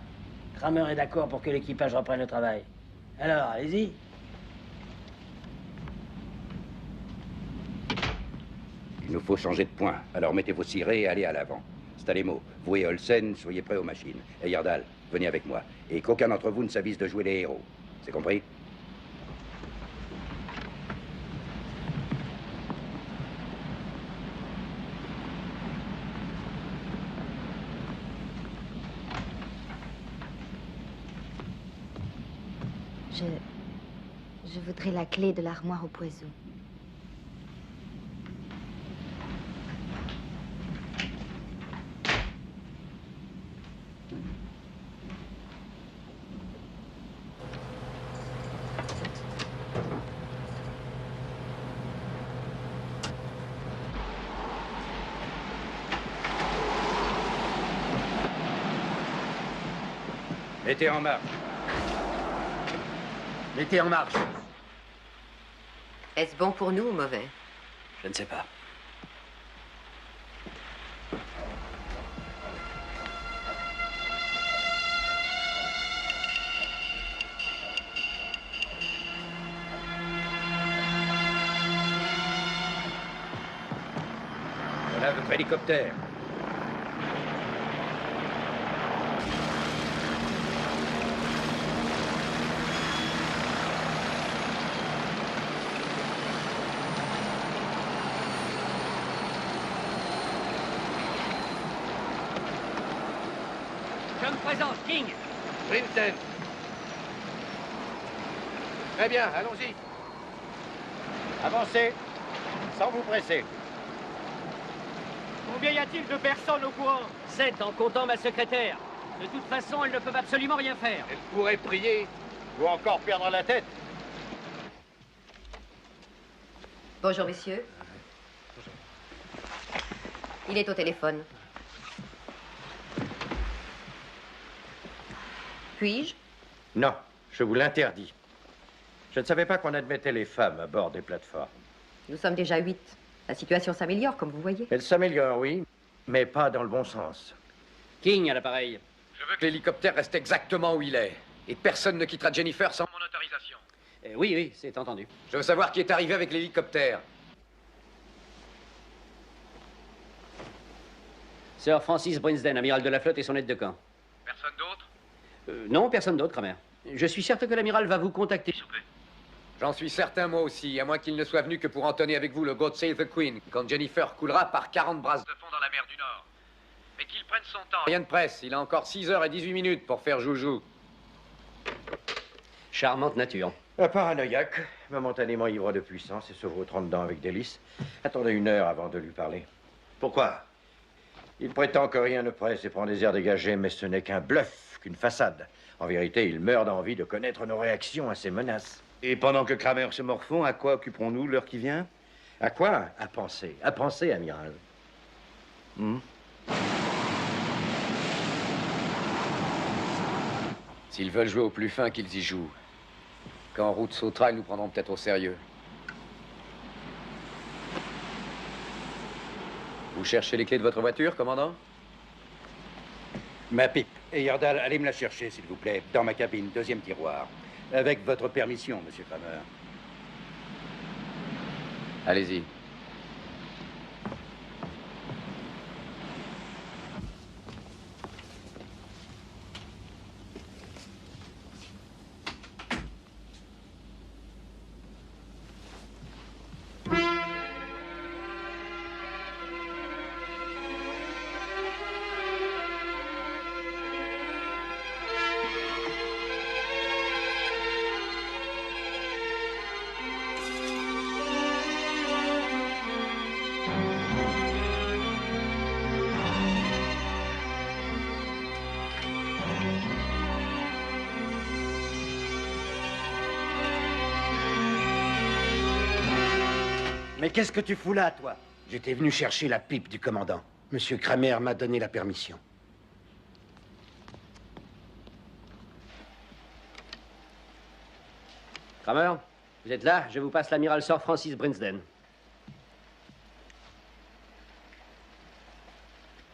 Kramer est d'accord pour que l'équipage reprenne le travail. Alors, allez-y. Il nous faut changer de point. Alors mettez vos cirés et allez à l'avant. Stalemo, vous et Olsen, soyez prêts aux machines. Et Yardal, venez avec moi. Et qu'aucun d'entre vous ne s'avise de jouer les héros. C'est compris? Je voudrais la clé de l'armoire au poison. Mettez en marche. Mettez en marche. Est-ce bon pour nous ou mauvais? Je ne sais pas. Voilà votre hélicoptère. Je me présente, King. Princeton. Très bien, allons-y. Avancez, sans vous presser. Combien y a-t-il de personnes au courant? 7 en comptant ma secrétaire. De toute façon, elles ne peuvent absolument rien faire. Elle pourrait prier ou encore perdre la tête. Bonjour, messieurs. Il est au téléphone. Puis-je? Non, je vous l'interdis. Je ne savais pas qu'on admettait les femmes à bord des plateformes. Nous sommes déjà 8. La situation s'améliore, comme vous voyez. Elle s'améliore, oui, Mais pas dans le bon sens. King à l'appareil. Je veux que l'hélicoptère reste exactement où il est. Et personne ne quittera Jennifer sans Mon autorisation. Oui, oui, c'est entendu. Je veux savoir qui est arrivé avec l'hélicoptère. Sir Francis Brinsden, amiral de la flotte et son aide de camp. Personne d'autre? Non, personne d'autre, Kramer. Je suis certain que l'amiral va vous contacter. J'en suis certain, moi aussi, à moins qu'il ne soit venu que pour entonner avec vous le God Save the Queen, quand Jennifer coulera par 40 brasses De fond dans la mer du Nord. Mais qu'il prenne son temps. Rien de presse, il a encore 6h18 pour faire joujou. Charmante nature. Un paranoïaque, momentanément ivre de puissance et se vautrant dedans avec délice. Attendez 1 heure avant de lui parler. Pourquoi? Il prétend que rien ne presse et prend des airs dégagés, mais ce n'est qu'un bluff, qu'une façade. En vérité, il meurt d'envie de connaître nos réactions à ces menaces. Et pendant que Kramer se morfond, à quoi occuperons-nous l'heure qui vient? À quoi? À penser, amiral. S'ils veulent jouer au plus fin, qu'ils y jouent. Quand Route sautera, ils nous prendront peut-être au sérieux. Vous cherchez les clés de votre voiture, commandant? Ma pipe. Et Yordal, allez me la chercher, s'il vous plaît, dans ma cabine, 2e tiroir. Avec votre permission, monsieur Kramer. Allez-y. Mais qu'est-ce que tu fous là, toi? J'étais venu chercher la pipe du commandant. Monsieur Kramer m'a donné la permission. Kramer, vous êtes là? Je vous passe l'amiral Sir Francis Brinsden.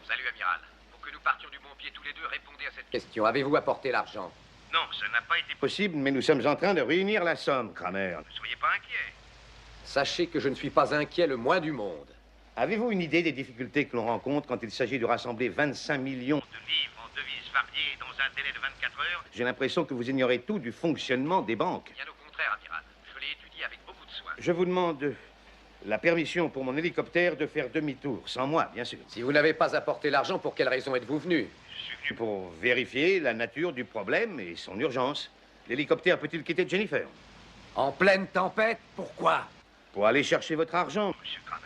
Salut, amiral. Pour que nous partions du bon pied tous les deux, répondez à cette Question, avez-vous apporté l'argent? Non, ça n'a pas été Possible, mais nous sommes en train de réunir la somme, Kramer. Ne soyez pas inquiet. Sachez que je ne suis pas inquiet le moins du monde. Avez-vous une idée des difficultés que l'on rencontre quand il s'agit de rassembler 25 millions De livres en devises variées dans un délai de 24 heures? J'ai l'impression que vous ignorez tout du fonctionnement des banques. Bien au contraire, amiral. Je l'ai étudié avec beaucoup de soin. Je vous demande la permission pour mon hélicoptère de faire demi-tour, sans moi, bien sûr. Si vous n'avez pas apporté l'argent, pour quelle raison êtes-vous venu? Je suis venu pour vérifier la nature du problème et son urgence. L'hélicoptère peut-il quitter Jennifer? En pleine tempête? Pourquoi? Pour aller chercher votre argent, Monsieur Kramer.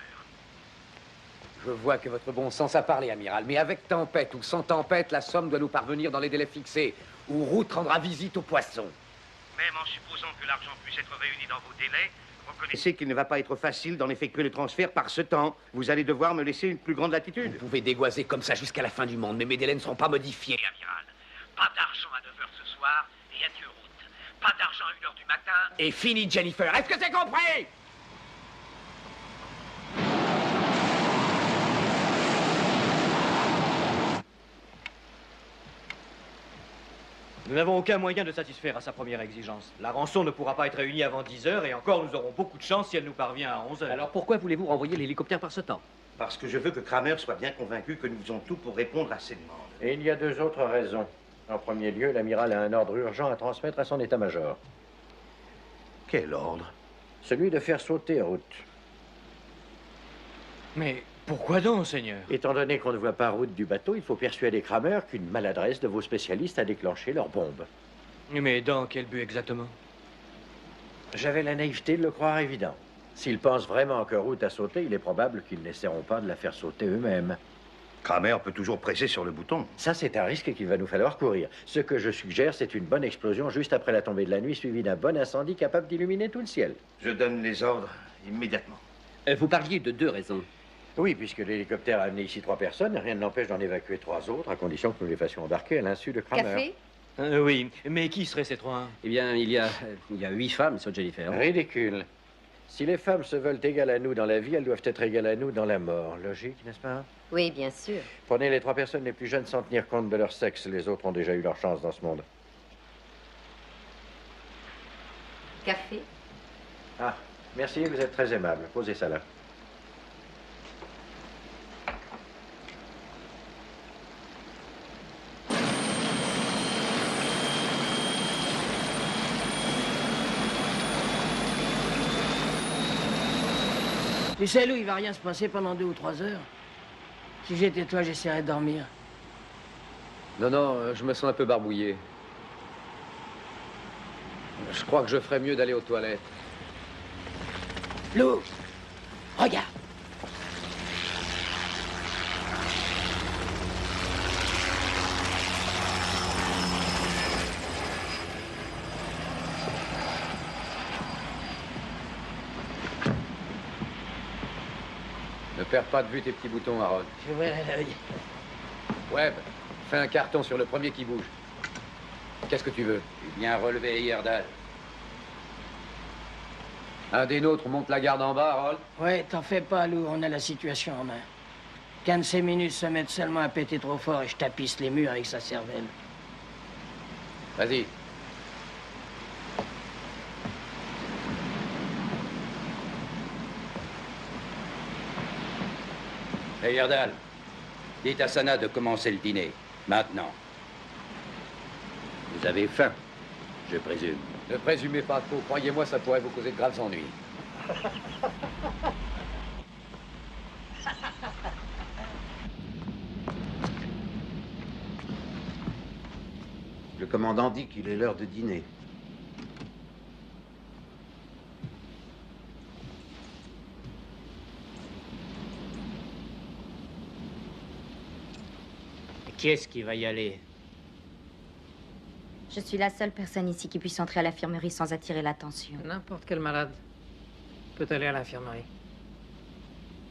Je vois que votre bon sens a parlé, amiral. Mais avec tempête ou sans tempête, la somme doit nous parvenir dans les délais fixés. Ou Route rendra visite aux poissons. Même en supposant que l'argent puisse être réuni dans vos délais, reconnaissez qu'il ne va pas être facile d'en effectuer le transfert par ce temps. Vous allez devoir me laisser une plus grande latitude. Vous pouvez dégoiser comme ça jusqu'à la fin du monde, mais mes délais ne seront pas modifiés. Amiral, pas d'argent à 9h ce soir et adieu Route. Pas d'argent à 1h du matin. Et fini, Jennifer. Est-ce que c'est compris? Nous n'avons aucun moyen de satisfaire à sa première exigence. La rançon ne pourra pas être réunie avant 10 heures et encore nous aurons beaucoup de chance si elle nous parvient à 11 heures. Alors pourquoi voulez-vous renvoyer l'hélicoptère par ce temps? Parce que je veux que Kramer soit bien convaincu que nous faisons tout pour répondre à ses demandes. Et il y a 2 autres raisons. En premier lieu, l'amiral a un ordre urgent à transmettre à son état-major. Quel ordre? Celui de faire sauter Route. Mais pourquoi donc, Seigneur? Étant donné qu'on ne voit pas Route du bateau, il faut persuader Kramer qu'une maladresse de vos spécialistes a déclenché leur bombe. Mais dans quel but exactement? J'avais la naïveté de le croire évident. S'ils pensent vraiment que Route a sauté, il est probable qu'ils n'essaieront pas de la faire sauter eux-mêmes. Kramer peut toujours presser sur le bouton. Ça, c'est un risque qu'il va nous falloir courir. Ce que je suggère, c'est une bonne explosion juste après la tombée de la nuit, suivie d'un bon incendie capable d'illuminer tout le ciel. Je donne les ordres immédiatement. Vous parliez de 2 raisons. Oui, puisque l'hélicoptère a amené ici 3 personnes, rien ne l'empêche d'en évacuer 3 autres, à condition que nous les fassions embarquer à l'insu de Kramer. Café? Oui, mais qui seraient ces 3? Eh bien, il y a 8 femmes sur Jennifer. Ridicule. Si les femmes se veulent égales à nous dans la vie, elles doivent être égales à nous dans la mort. Logique, n'est-ce pas? Oui, bien sûr. Prenez les 3 personnes les plus jeunes sans tenir compte de leur sexe. Les autres ont déjà eu leur chance dans ce monde. Café? Ah, merci, vous êtes très aimable. Posez ça là. Tu sais, Lou, il va rien se passer pendant 2 ou 3 heures. Si j'étais toi, j'essaierais de dormir. Non, non, je me sens un peu barbouillé. Je crois que je ferais mieux d'aller aux toilettes. Lou, regarde. Ne perds pas de vue tes petits boutons, Harold. Je verrai l'œil. Webb, fais un carton sur le premier qui bouge. Qu'est-ce que tu veux? Tu viens relever Heyerdahl. Un des nôtres monte la garde en bas, Harold. Ouais, t'en fais pas, Lou, on a la situation en main. Qu'un de ces minutes se mette seulement à péter trop fort et je tapisse les murs avec sa cervelle. Vas-y. Heyerdahl, dites à Sana de commencer le dîner. Maintenant. Vous avez faim, je présume. Ne présumez pas trop. Croyez-moi, ça pourrait vous causer de graves ennuis. Le commandant dit qu'il est l'heure de dîner. Qui est-ce qui va y aller? Je suis la seule personne ici qui puisse entrer à l'infirmerie sans attirer l'attention. N'importe quel malade peut aller à l'infirmerie.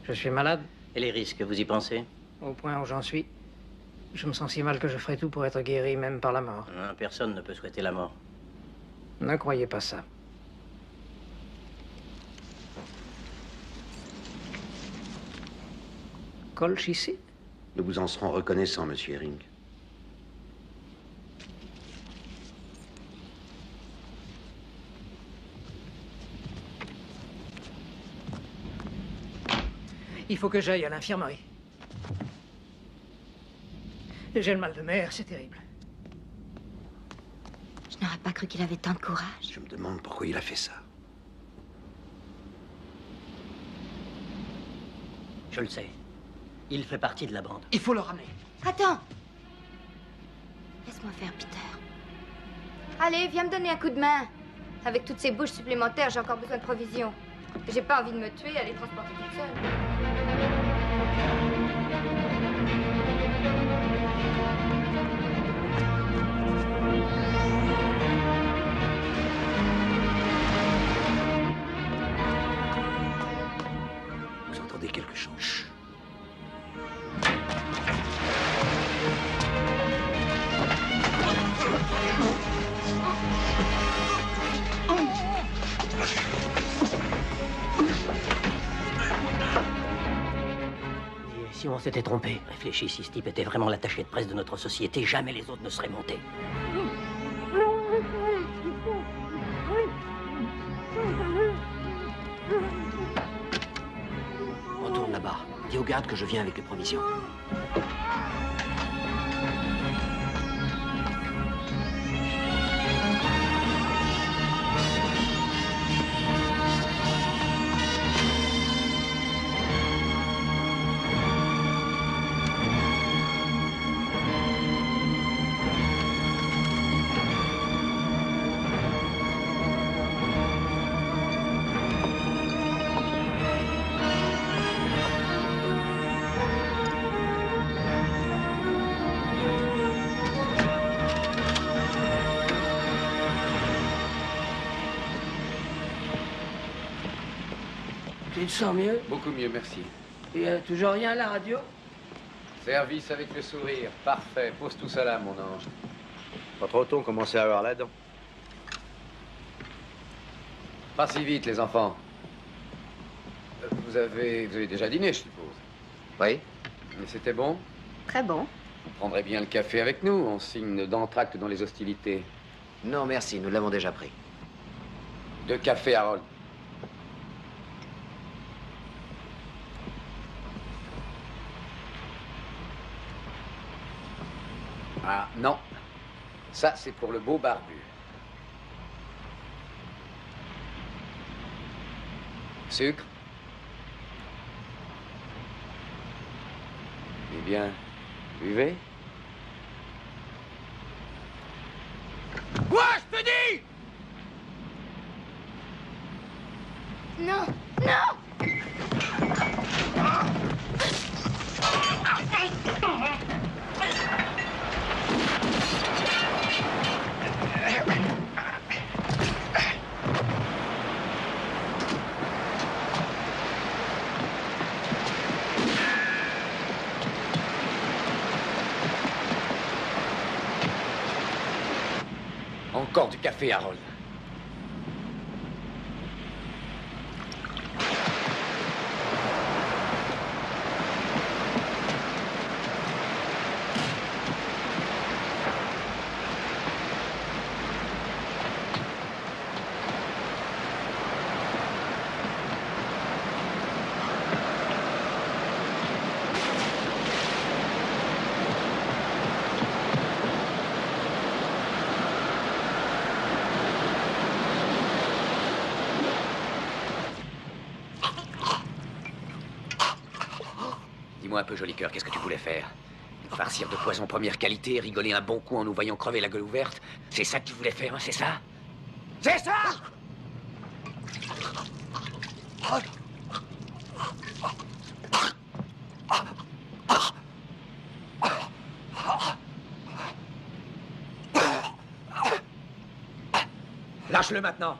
Je suis malade. Et les risques, vous y pensez? Au point où j'en suis, je me sens si mal que je ferai tout pour être guéri, même par la mort. Personne ne peut souhaiter la mort. Ne croyez pas ça. Colch ici? Nous vous en serons reconnaissants, monsieur Herring. Il faut que j'aille à l'infirmerie. J'ai le mal de mer, c'est terrible. Je n'aurais pas cru qu'il avait tant de courage. Je me demande pourquoi il a fait ça. Je le sais. Il fait partie de la bande. Il faut le ramener. Attends. Laisse-moi faire, Peter. Allez, viens me donner un coup de main. Avec toutes ces bouches supplémentaires, j'ai encore besoin de provisions. J'ai pas envie de me tuer à les transporter toute seule. Vous entendez quelque chose? Chut. Si on s'était trompé, réfléchis, si ce type était vraiment l'attaché de presse de notre société, jamais les autres ne seraient montés. Retourne là-bas. Dis aux gardes que je viens avec les provisions. Tu te sens mieux? Beaucoup mieux, merci. Et toujours rien à la radio? Service avec le sourire. Parfait. Pose tout ça là, mon ange. Pas trop tôt, commencez à avoir la dent. Pas si vite, les enfants. vous avez déjà dîné, je suppose. Oui. Mais c'était bon? Très bon. Vous prendrez bien le café avec nous, en signe d'entracte dans les hostilités. Non, merci, nous l'avons déjà pris. 2 cafés, Harold. Ah, non. Ça, c'est pour le beau barbu. Sucre? Eh bien, buvez. Quoi, je te dis? Non, non! Encore du café, Harold. Dis-moi un peu, joli cœur, qu'est-ce que tu voulais faire? Nous farcir de poison première qualité, rigoler un bon coup en nous voyant crever la gueule ouverte? C'est ça que tu voulais faire, hein, c'est ça? C'est ça! Lâche-le maintenant!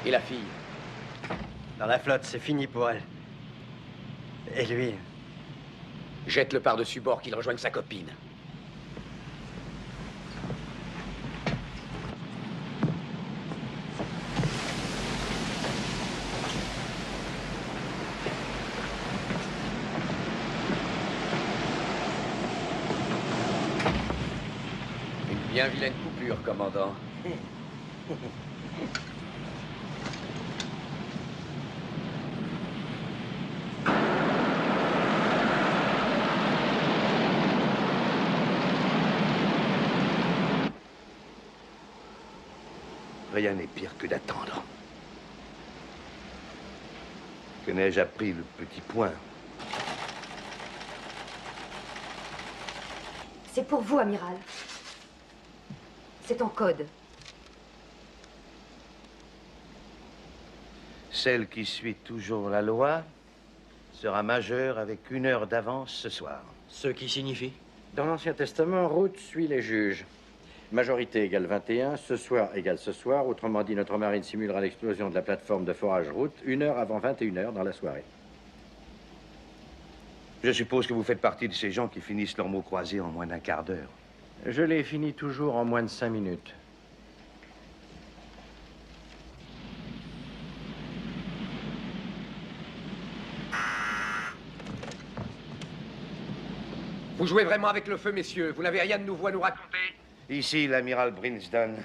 Et la fille? Dans la flotte, c'est fini pour elle. Et lui? Jette-le par-dessus bord qu'il rejoigne sa copine. Une bien vilaine coupure, commandant. Rien n'est pire que d'attendre. Que n'ai-je appris le petit point? C'est pour vous, amiral. C'est en code. Celle qui suit toujours la loi sera majeure avec 1 heure d'avance ce soir. Ce qui signifie? Dans l'Ancien Testament, Ruth suit les juges. Majorité égale 21, ce soir égale ce soir. Autrement dit, notre marine simulera l'explosion de la plateforme de forage Ruth 1 heure avant 21 heures dans la soirée. Je suppose que vous faites partie de ces gens qui finissent leurs mots croisés en moins d'1 quart d'heure. Je les finis toujours en moins de 5 minutes. Vous jouez vraiment avec le feu, messieurs. Vous n'avez rien de nouveau à nous raconter? Ici, l'amiral Brinsden.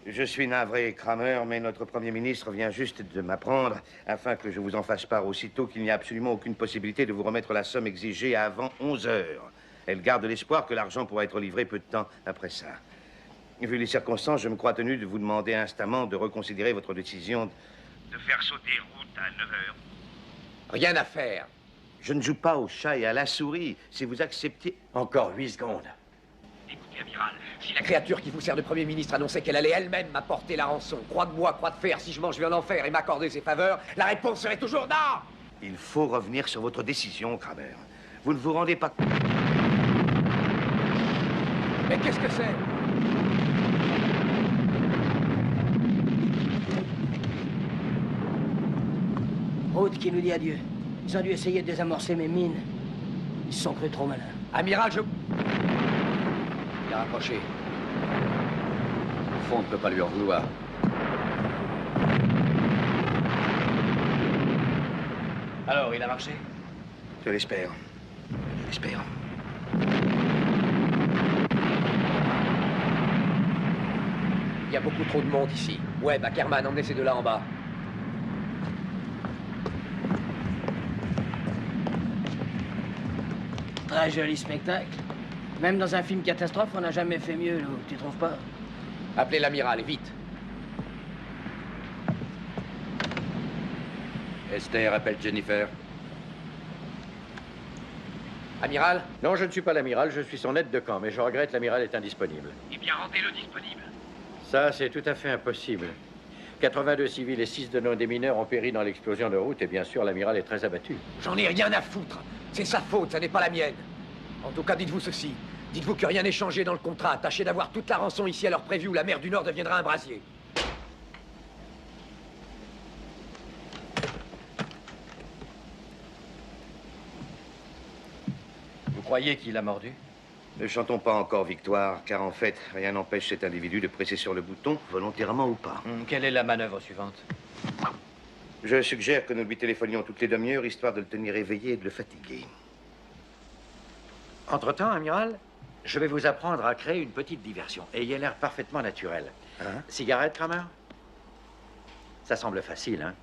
Je suis navré, Kramer, mais notre Premier ministre vient juste de m'apprendre, afin que je vous en fasse part aussitôt, qu'il n'y a absolument aucune possibilité de vous remettre la somme exigée avant 11 heures. Elle garde l'espoir que l'argent pourra être livré peu de temps après ça. Vu les circonstances, je me crois tenu de vous demander instamment de reconsidérer votre décision de faire sauter Route à 9 heures. Rien à faire. Je ne joue pas au chat et à la souris. Si vous acceptez... Encore 8 secondes. Écoutez, amiral, Si la créature qui vous sert de Premier ministre annonçait qu'elle allait elle-même m'apporter la rançon, croix de bois, croix de fer, si je mange en enfer et m'accorder ses faveurs, la réponse serait toujours non! Il faut revenir sur votre décision, Kramer. Vous ne vous rendez pas... Mais qu'est-ce que c'est? Ruth qui nous dit adieu. Ils ont dû essayer de désamorcer mes mines. Ils se sont crus trop malins. Amiral, il a rapproché. Au fond, on ne peut pas lui en vouloir. Alors, il a marché? Je l'espère. Je l'espère. Il y a beaucoup trop de monde ici. Ouais, Ackerman, emmenez ces deux-là en bas. Très joli spectacle. Même dans un film catastrophe, on n'a jamais fait mieux, Lou. Tu trouves pas? Appelez l'amiral, et vite. Esther, appelle Jennifer. Amiral? Non, je ne suis pas l'amiral, je suis son aide de camp, mais je regrette, l'amiral est indisponible. Eh bien, rendez-le disponible. Ça, c'est tout à fait impossible. 82 civils et 6 de nos démineurs ont péri dans l'explosion de route, et bien sûr, l'amiral est très abattu. J'en ai rien à foutre. C'est sa faute, ça n'est pas la mienne. En tout cas, dites-vous ceci. Dites-vous que rien n'est changé dans le contrat. Tâchez d'avoir toute la rançon ici à l'heure prévue où la mer du Nord deviendra un brasier. Vous croyez qu'il a mordu? Ne chantons pas encore victoire, car en fait, rien n'empêche cet individu de presser sur le bouton, volontairement ou pas. Quelle est la manœuvre suivante? Je suggère que nous lui téléphonions toutes les demi-heures, histoire de le tenir éveillé et de le fatiguer. Entre-temps, amiral, je vais vous apprendre à créer une petite diversion. Ayez l'air parfaitement naturel. Hein? Cigarette, Kramer? Ça semble facile, hein?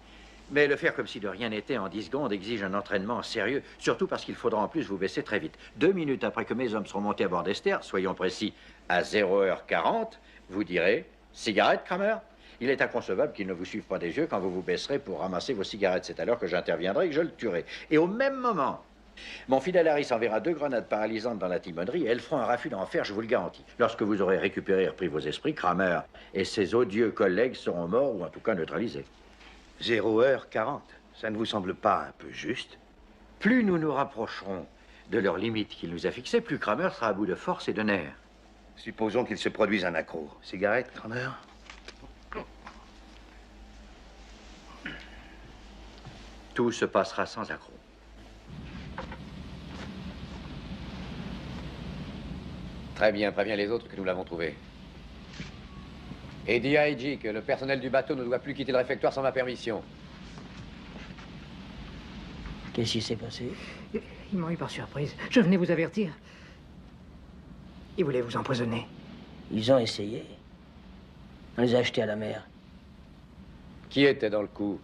Mais le faire comme si de rien n'était en 10 secondes exige un entraînement sérieux, surtout parce qu'il faudra en plus vous baisser très vite. 2 minutes après que mes hommes seront montés à bord d'Esther, soyons précis, à 0h40, vous direz « Cigarette, Kramer ?» Il est inconcevable qu'ils ne vous suivent pas des yeux quand vous vous baisserez pour ramasser vos cigarettes. C'est alors que j'interviendrai et que je le tuerai. Et au même moment, mon fidèle Harris enverra 2 grenades paralysantes dans la timonerie et elles feront un raffut d'enfer, je vous le garantis. Lorsque vous aurez récupéré et repris vos esprits, Kramer et ses odieux collègues seront morts ou en tout cas neutralisés. 0h40, ça ne vous semble pas un peu juste? Plus nous nous rapprocherons de leur limite qu'il nous a fixée, plus Kramer sera à bout de force et de nerfs. Supposons qu'il se produise un accro. Cigarette, Kramer? Tout se passera sans accroc. Très bien, préviens les autres que nous l'avons trouvé. Et dis à Eiji que le personnel du bateau ne doit plus quitter le réfectoire sans ma permission. Qu'est-ce qui s'est passé? Ils m'ont eu par surprise. Je venais vous avertir. Ils voulaient vous empoisonner. Ils ont essayé. On les a achetés à la mer. Qui était dans le coup?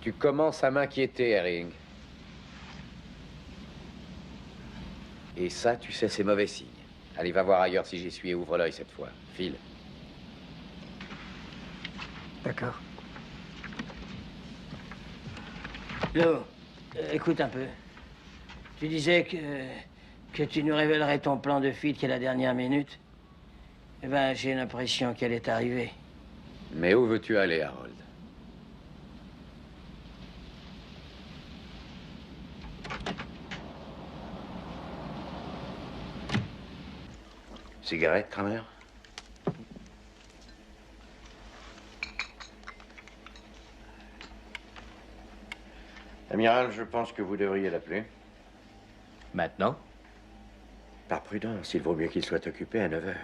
Tu commences à m'inquiéter, Herring. Et ça, tu sais, c'est mauvais signe. Allez, va voir ailleurs si j'y suis et ouvre l'œil cette fois. File. D'accord. Lou, écoute un peu. Tu disais que tu nous révélerais ton plan de fuite qu'à la dernière minute. Eh ben, j'ai l'impression qu'elle est arrivée. Mais où veux-tu aller, Harold? Cigarette, Kramer? Amiral, je pense que vous devriez l'appeler. Maintenant? Par prudence, il vaut mieux qu'il soit occupé à 9h.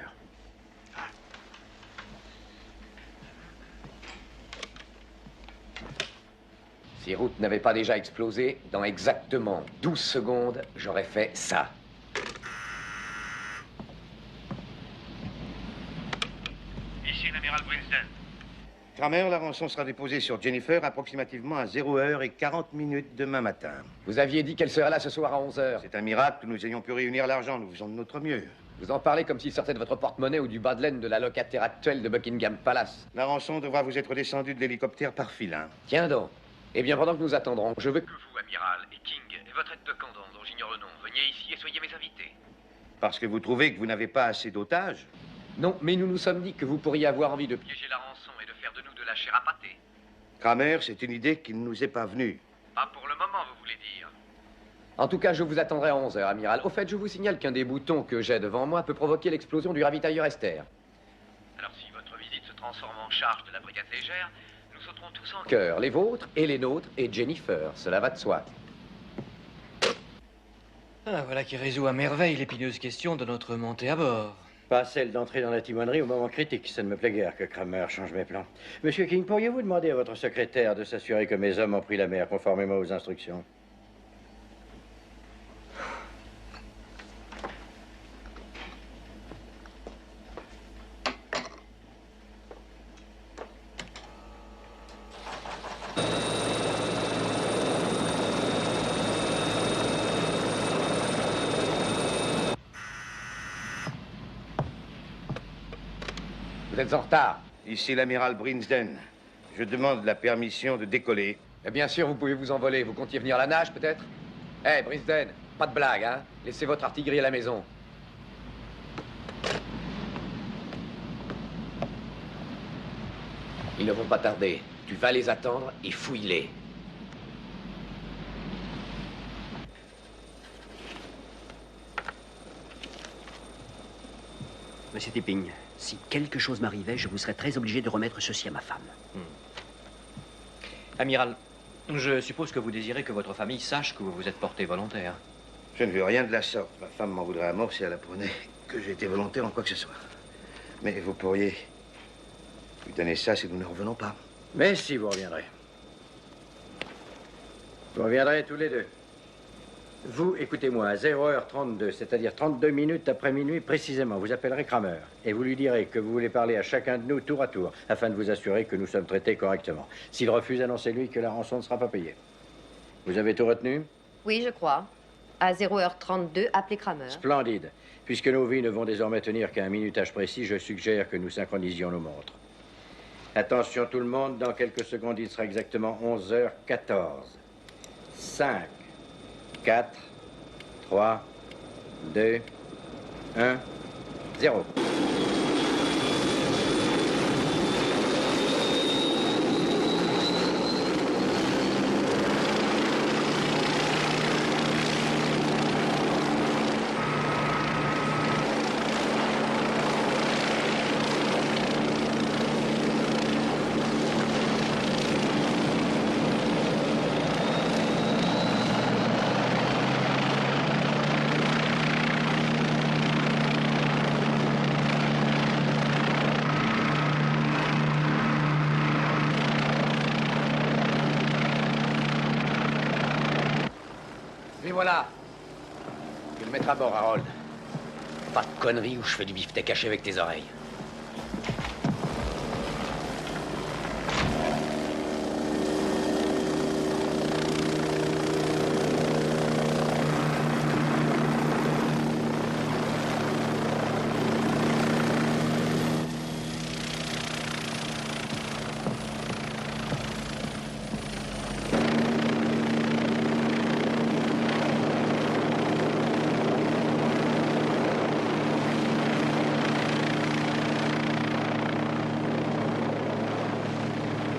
Si Route n'avait pas déjà explosé, dans exactement 12 secondes, j'aurais fait ça. Ici l'amiral Brinsden. Kramer, la rançon sera déposée sur Jennifer approximativement à 0h40 demain matin. Vous aviez dit qu'elle serait là ce soir à 11h. C'est un miracle que nous ayons pu réunir l'argent. Nous faisons de notre mieux. Vous en parlez comme s'il sortait de votre porte-monnaie ou du bas de laine de la locataire actuelle de Buckingham Palace. La rançon devra vous être descendue de l'hélicoptère par filin. Tiens donc. Eh bien, pendant que nous attendrons, je veux que vous, amiral, et King, et votre aide de camp dont j'ignore le nom, veniez ici et soyez mes invités. Parce que vous trouvez que vous n'avez pas assez d'otages? Non, mais nous nous sommes dit que vous pourriez avoir envie de Piéger la rançon et de faire de nous de la chair à pâté. Kramer, c'est une idée qui ne nous est pas venue. Pas pour le moment, vous voulez dire. En tout cas, je vous attendrai à 11h, amiral. Au fait, je vous signale qu'un des boutons que j'ai devant moi peut provoquer l'explosion du ravitailleur Esther. Alors si votre visite se transforme en charge de la brigade légère, nous sauterons tous en Cœur, les vôtres et les nôtres et Jennifer, cela va de soi. Ah, voilà qui résout à merveille l'épineuse question de notre montée à bord. Pas celle d'entrer dans la timonerie au moment critique. Ça ne me plaît guère que Kramer change mes plans. Monsieur King, pourriez-vous demander à votre secrétaire de s'assurer que mes hommes ont pris la mer conformément aux instructions? Vous êtes en retard. Ici l'amiral Brinsden. Je demande la permission de décoller. Et bien sûr, vous pouvez vous envoler. Vous comptiez venir à la nage, peut-être? Eh, Brinsden, pas de blague, hein? Laissez votre artillerie à la maison. Ils ne vont pas tarder. Tu vas les attendre et fouille-les. Monsieur Tipping, si quelque chose m'arrivait, je vous serais très obligé de remettre ceci à ma femme. Amiral, je suppose que vous désirez que votre famille sache que vous vous êtes porté volontaire. Je ne veux rien de la sorte. Ma femme m'en voudrait à mort si elle apprenait que j'ai été volontaire en quoi que ce soit. Mais vous pourriez lui donner ça si nous ne revenons pas. Mais si, vous reviendrez. Vous reviendrez tous les deux. Vous, écoutez-moi, à 0h32, c'est-à-dire 32 minutes après minuit précisément, vous appellerez Kramer et vous lui direz que vous voulez parler à chacun de nous tour à tour, afin de vous assurer que nous sommes traités correctement. S'il refuse, annoncez-lui que la rançon ne sera pas payée. Vous avez tout retenu? Oui, je crois. À 0h32, appelez Kramer. Splendide. Puisque nos vies ne vont désormais tenir qu'à un minutage précis, je suggère que nous synchronisions nos montres. Attention tout le monde, dans quelques secondes, il sera exactement 11h14. 5, 4, 3, 2, 1, 0. Et voilà. Je vais le mettre à bord, Harold. Pas de conneries où je fais du beefsteak caché avec tes oreilles.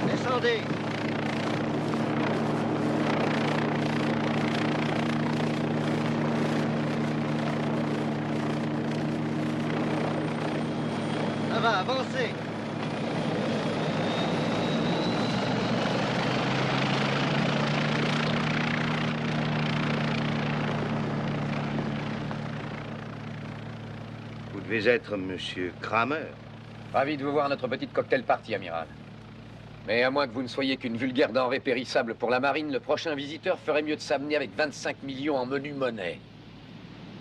Descendez. Ça va, avancez. Vous devez être Monsieur Kramer. Ravi de vous voir à notre petite cocktail party, amiral. Mais à moins que vous ne soyez qu'une vulgaire denrée périssable pour la marine, le prochain visiteur ferait mieux de s'amener avec 25 millions en menu monnaie.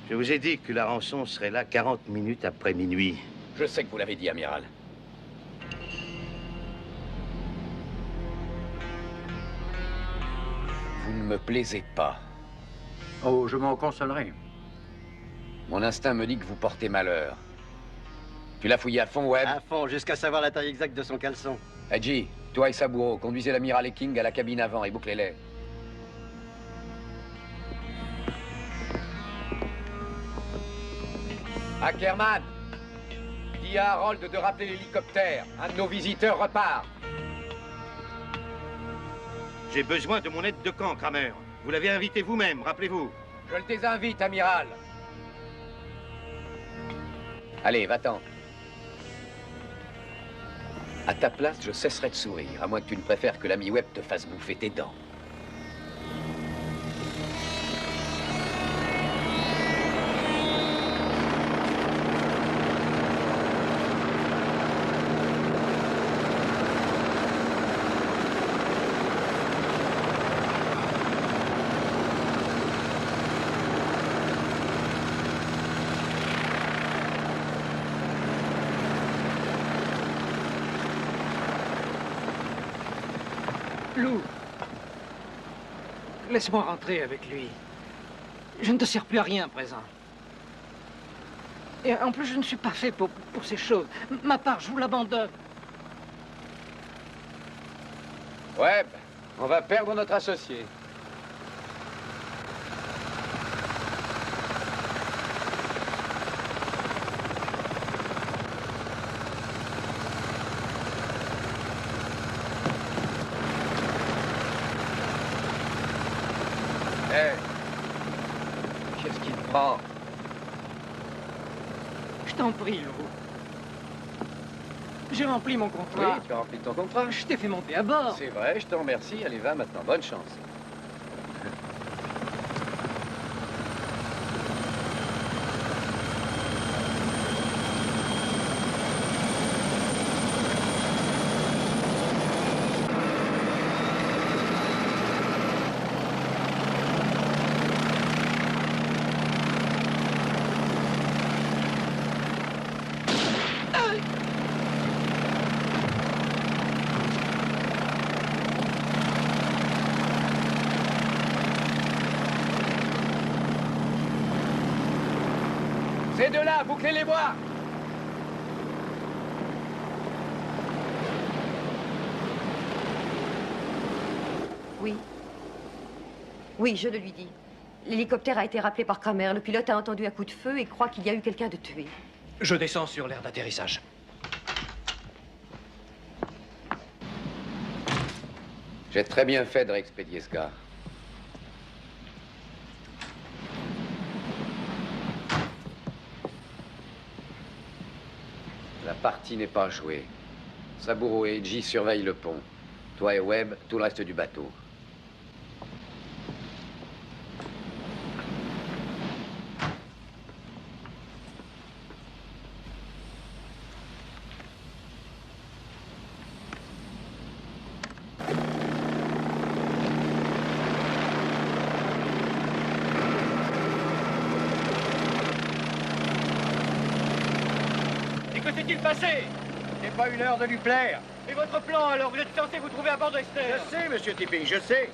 Je vous ai dit que la rançon serait là 40 minutes après minuit. Je sais que vous l'avez dit, amiral. Vous ne me plaisez pas. Oh, je m'en consolerai. Mon instinct me dit que vous portez malheur. Tu l'as fouillé à fond, Webb? À fond, jusqu'à savoir la taille exacte de son caleçon. Hadji, toi et Saburo, conduisez l'amiral et King à la cabine avant et bouclez-les. Ackerman, dis à Harold de rappeler l'hélicoptère. Un de nos visiteurs repart. J'ai besoin de mon aide de camp, Kramer. Vous l'avez invité vous-même, rappelez-vous. Je le désinvite, amiral. Allez, va-t'en. À ta place, je cesserai de sourire, à moins que tu ne préfères que l'ami Webb te fasse bouffer tes dents. Lou, laisse-moi rentrer avec lui. Je ne te sers plus à rien à présent. Et en plus, je ne suis pas fait pour ces choses. Ma part, je vous l'abandonne. Webb, on va perdre notre associé. Hé, qu'est-ce qu'il prend? Je t'en prie, Lou. J'ai rempli mon contrat. Oui, tu as rempli ton contrat. Je t'ai fait monter à bord. C'est vrai, je te remercie. Allez, va maintenant. Bonne chance. Ces deux-là, bouclez-les-moi! Oui. Oui, je le lui dis. L'hélicoptère a été rappelé par Kramer. Le pilote a entendu un coup de feu et croit qu'il y a eu quelqu'un de tué. Je descends sur l'aire d'atterrissage. J'ai très bien fait de réexpédier ce gars. La partie n'est pas jouée. Saburo et Eiji surveillent le pont. Toi et Webb, tout le reste du bateau. Que s'est-il passé? C'est pas une heure de lui plaire. Et votre plan, alors? Vous êtes censé vous trouver à bord d'Esther? Je sais, monsieur Tipping, je sais.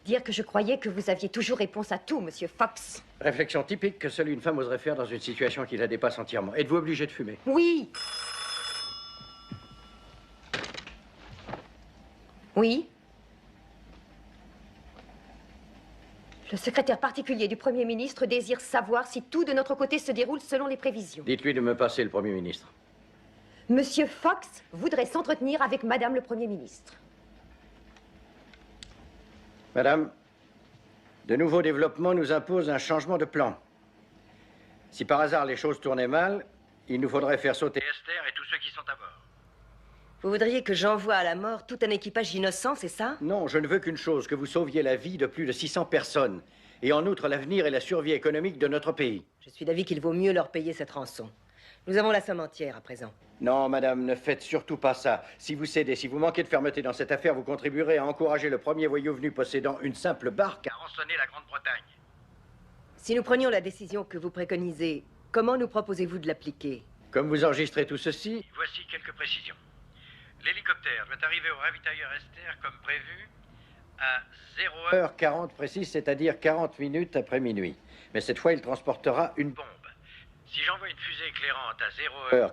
Dire que je croyais que vous aviez toujours réponse à tout, monsieur Fox. Réflexion typique que seule une femme oserait faire dans une situation qui la dépasse entièrement. Êtes-vous obligé de fumer? Oui. Oui. Le secrétaire particulier du Premier ministre désire savoir si tout de notre côté se déroule selon les prévisions. Dites-lui de me passer le Premier ministre. Monsieur Fox voudrait s'entretenir avec Madame le Premier ministre. Madame, de nouveaux développements nous imposent un changement de plan. Si par hasard les choses tournaient mal, il nous faudrait faire sauter Esther et tous ceux qui sont à bord. Vous voudriez que j'envoie à la mort tout un équipage innocent, c'est ça? Non, je ne veux qu'une chose, que vous sauviez la vie de plus de 600 personnes. Et en outre, l'avenir et la survie économique de notre pays. Je suis d'avis qu'il vaut mieux leur payer cette rançon. Nous avons la somme entière à présent. Non, madame, ne faites surtout pas ça. Si vous cédez, si vous manquez de fermeté dans cette affaire, vous contribuerez à encourager le premier voyou venu possédant une simple barque à rançonner la Grande-Bretagne. Si nous prenions la décision que vous préconisez, comment nous proposez-vous de l'appliquer? Comme vous enregistrez tout ceci, voici quelques précisions. L'hélicoptère doit arriver au ravitailleur Esther comme prévu à 0h40 précise, c'est-à-dire 40 minutes après minuit. Mais cette fois, il transportera une bombe. Si j'envoie une fusée éclairante à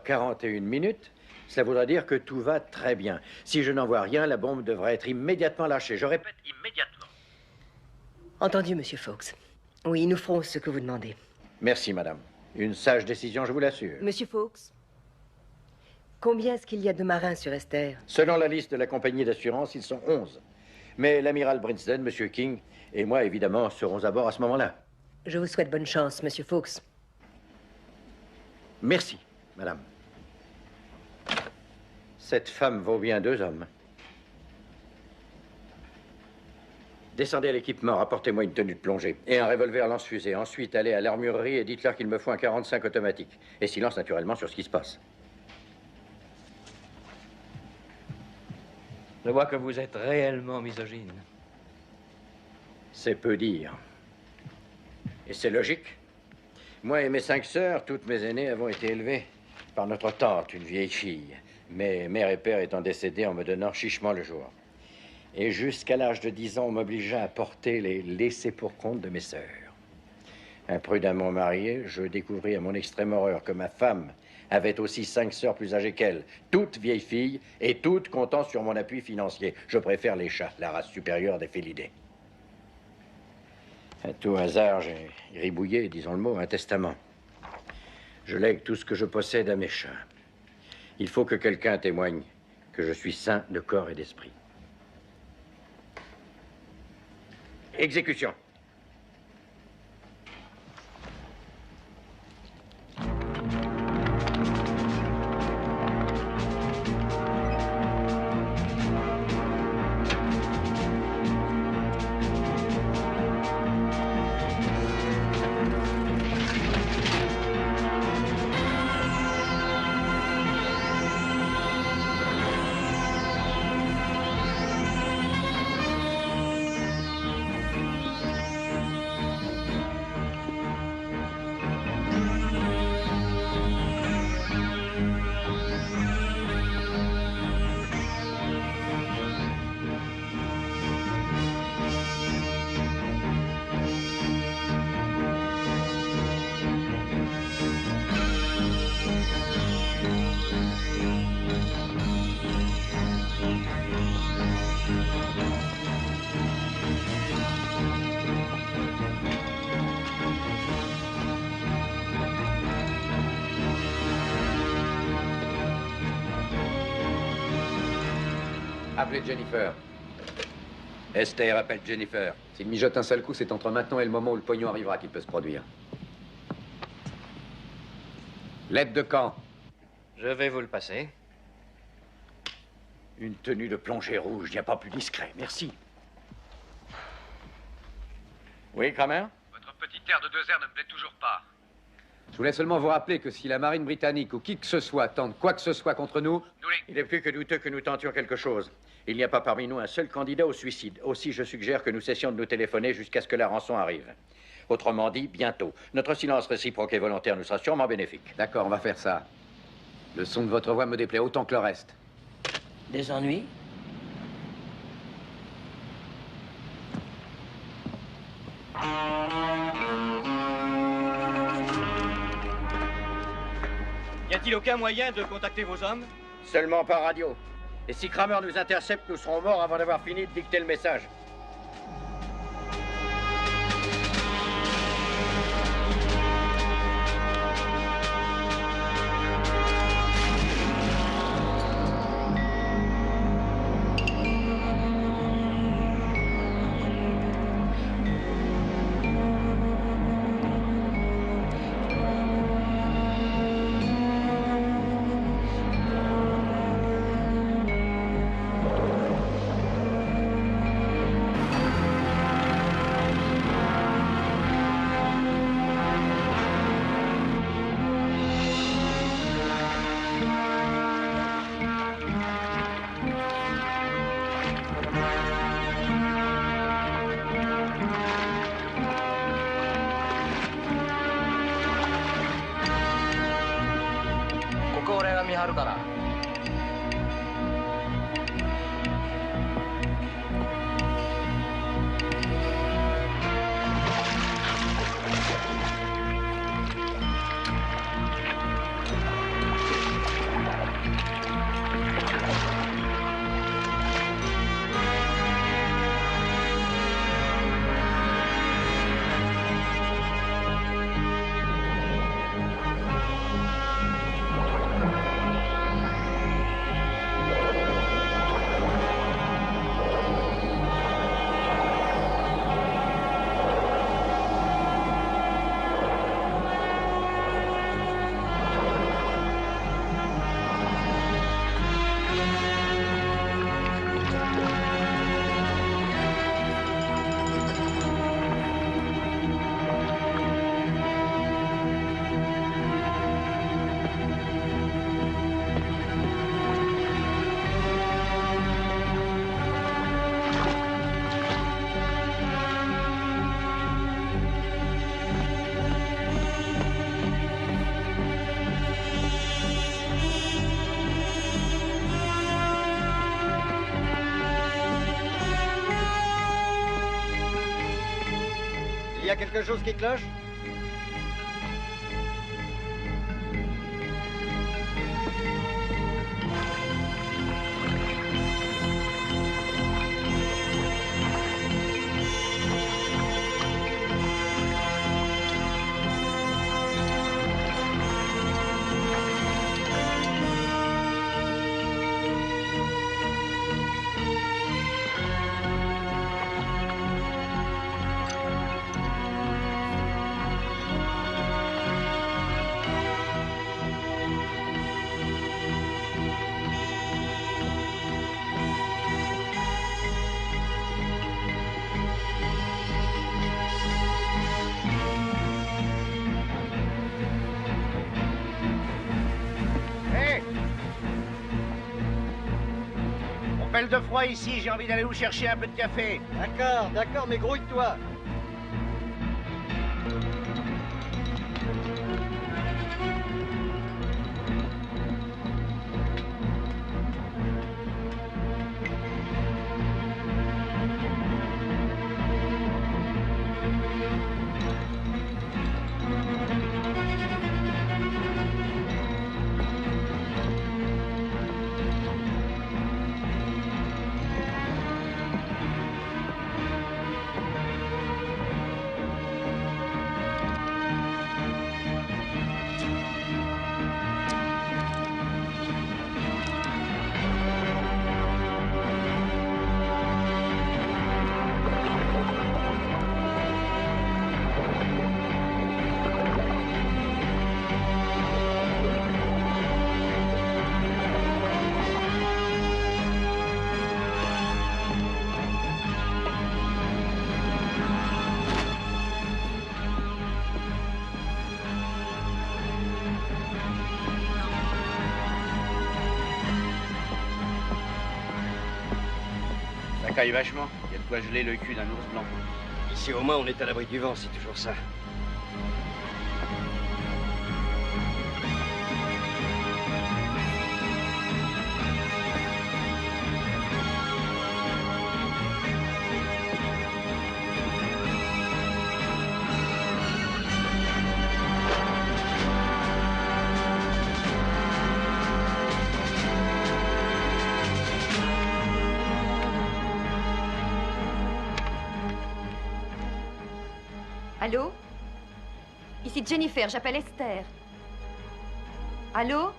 0h41 minutes, cela voudra dire que tout va très bien. Si je n'envoie rien, la bombe devrait être immédiatement lâchée. Je répète, immédiatement. Entendu, monsieur Fox. Oui, nous ferons ce que vous demandez. Merci, madame. Une sage décision, je vous l'assure. Monsieur Fox, combien est-ce qu'il y a de marins sur Esther? Selon la liste de la compagnie d'assurance, ils sont 11. Mais l'amiral Brinsden, monsieur King et moi, évidemment, serons à bord à ce moment-là. Je vous souhaite bonne chance, monsieur Fox. Merci, madame. Cette femme vaut bien 2 hommes. Descendez à l'équipement, rapportez-moi une tenue de plongée et un revolver lance-fusée. Ensuite, allez à l'armurerie et dites-leur qu'il me faut un 45 automatique. Et silence, naturellement, sur ce qui se passe. Je vois que vous êtes réellement misogyne. C'est peu dire. Et c'est logique. Moi et mes 5 sœurs, toutes mes aînées, avons été élevées par notre tante, une vieille fille. Mais mère et père étant décédés en me donnant chichement le jour. Et jusqu'à l'âge de 10 ans, on m'obligea à porter les laissés pour compte de mes sœurs. Imprudemment marié, je découvris à mon extrême horreur que ma femme avait aussi 5 sœurs plus âgées qu'elle, toutes vieilles filles et toutes comptant sur mon appui financier. Je préfère les chats, la race supérieure des félidés. À tout hasard, j'ai gribouillé, disons le mot, un testament. Je lègue tout ce que je possède à mes chats. Il faut que quelqu'un témoigne que je suis sain de corps et d'esprit. Exécution. Appelez Jennifer. Esther, appelle Jennifer. S'il mijote un seul coup, c'est entre maintenant et le moment où le pognon arrivera qu'il peut se produire. L'aide de camp. Je vais vous le passer. Une tenue de plongée rouge, il n'y a pas plus discret. Merci. Oui, Kramer? Votre petit air de 2 airs ne me plaît toujours pas. Je voulais seulement vous rappeler que si la marine britannique ou qui que ce soit tente quoi que ce soit contre nous... Il est plus que douteux que nous tentions quelque chose. Il n'y a pas parmi nous un seul candidat au suicide. Aussi, je suggère que nous cessions de nous téléphoner jusqu'à ce que la rançon arrive. Autrement dit, bientôt. Notre silence réciproque et volontaire nous sera sûrement bénéfique. D'accord, on va faire ça. Le son de votre voix me déplaît autant que le reste. Des ennuis? Y a-t-il aucun moyen de contacter vos hommes? Seulement par radio. Et si Kramer nous intercepte, nous serons morts avant d'avoir fini de dicter le message. y a quelque chose qui cloche? De froid ici, j'ai envie d'aller vous chercher un peu de café. D'accord, d'accord, mais grouille-toi. Ça caille vachement. Il y a de quoi geler le cul d'un ours blanc. Ici, au moins, on est à l'abri du vent, c'est toujours ça. Allô? Ici Jennifer, j'appelle Esther. Allô?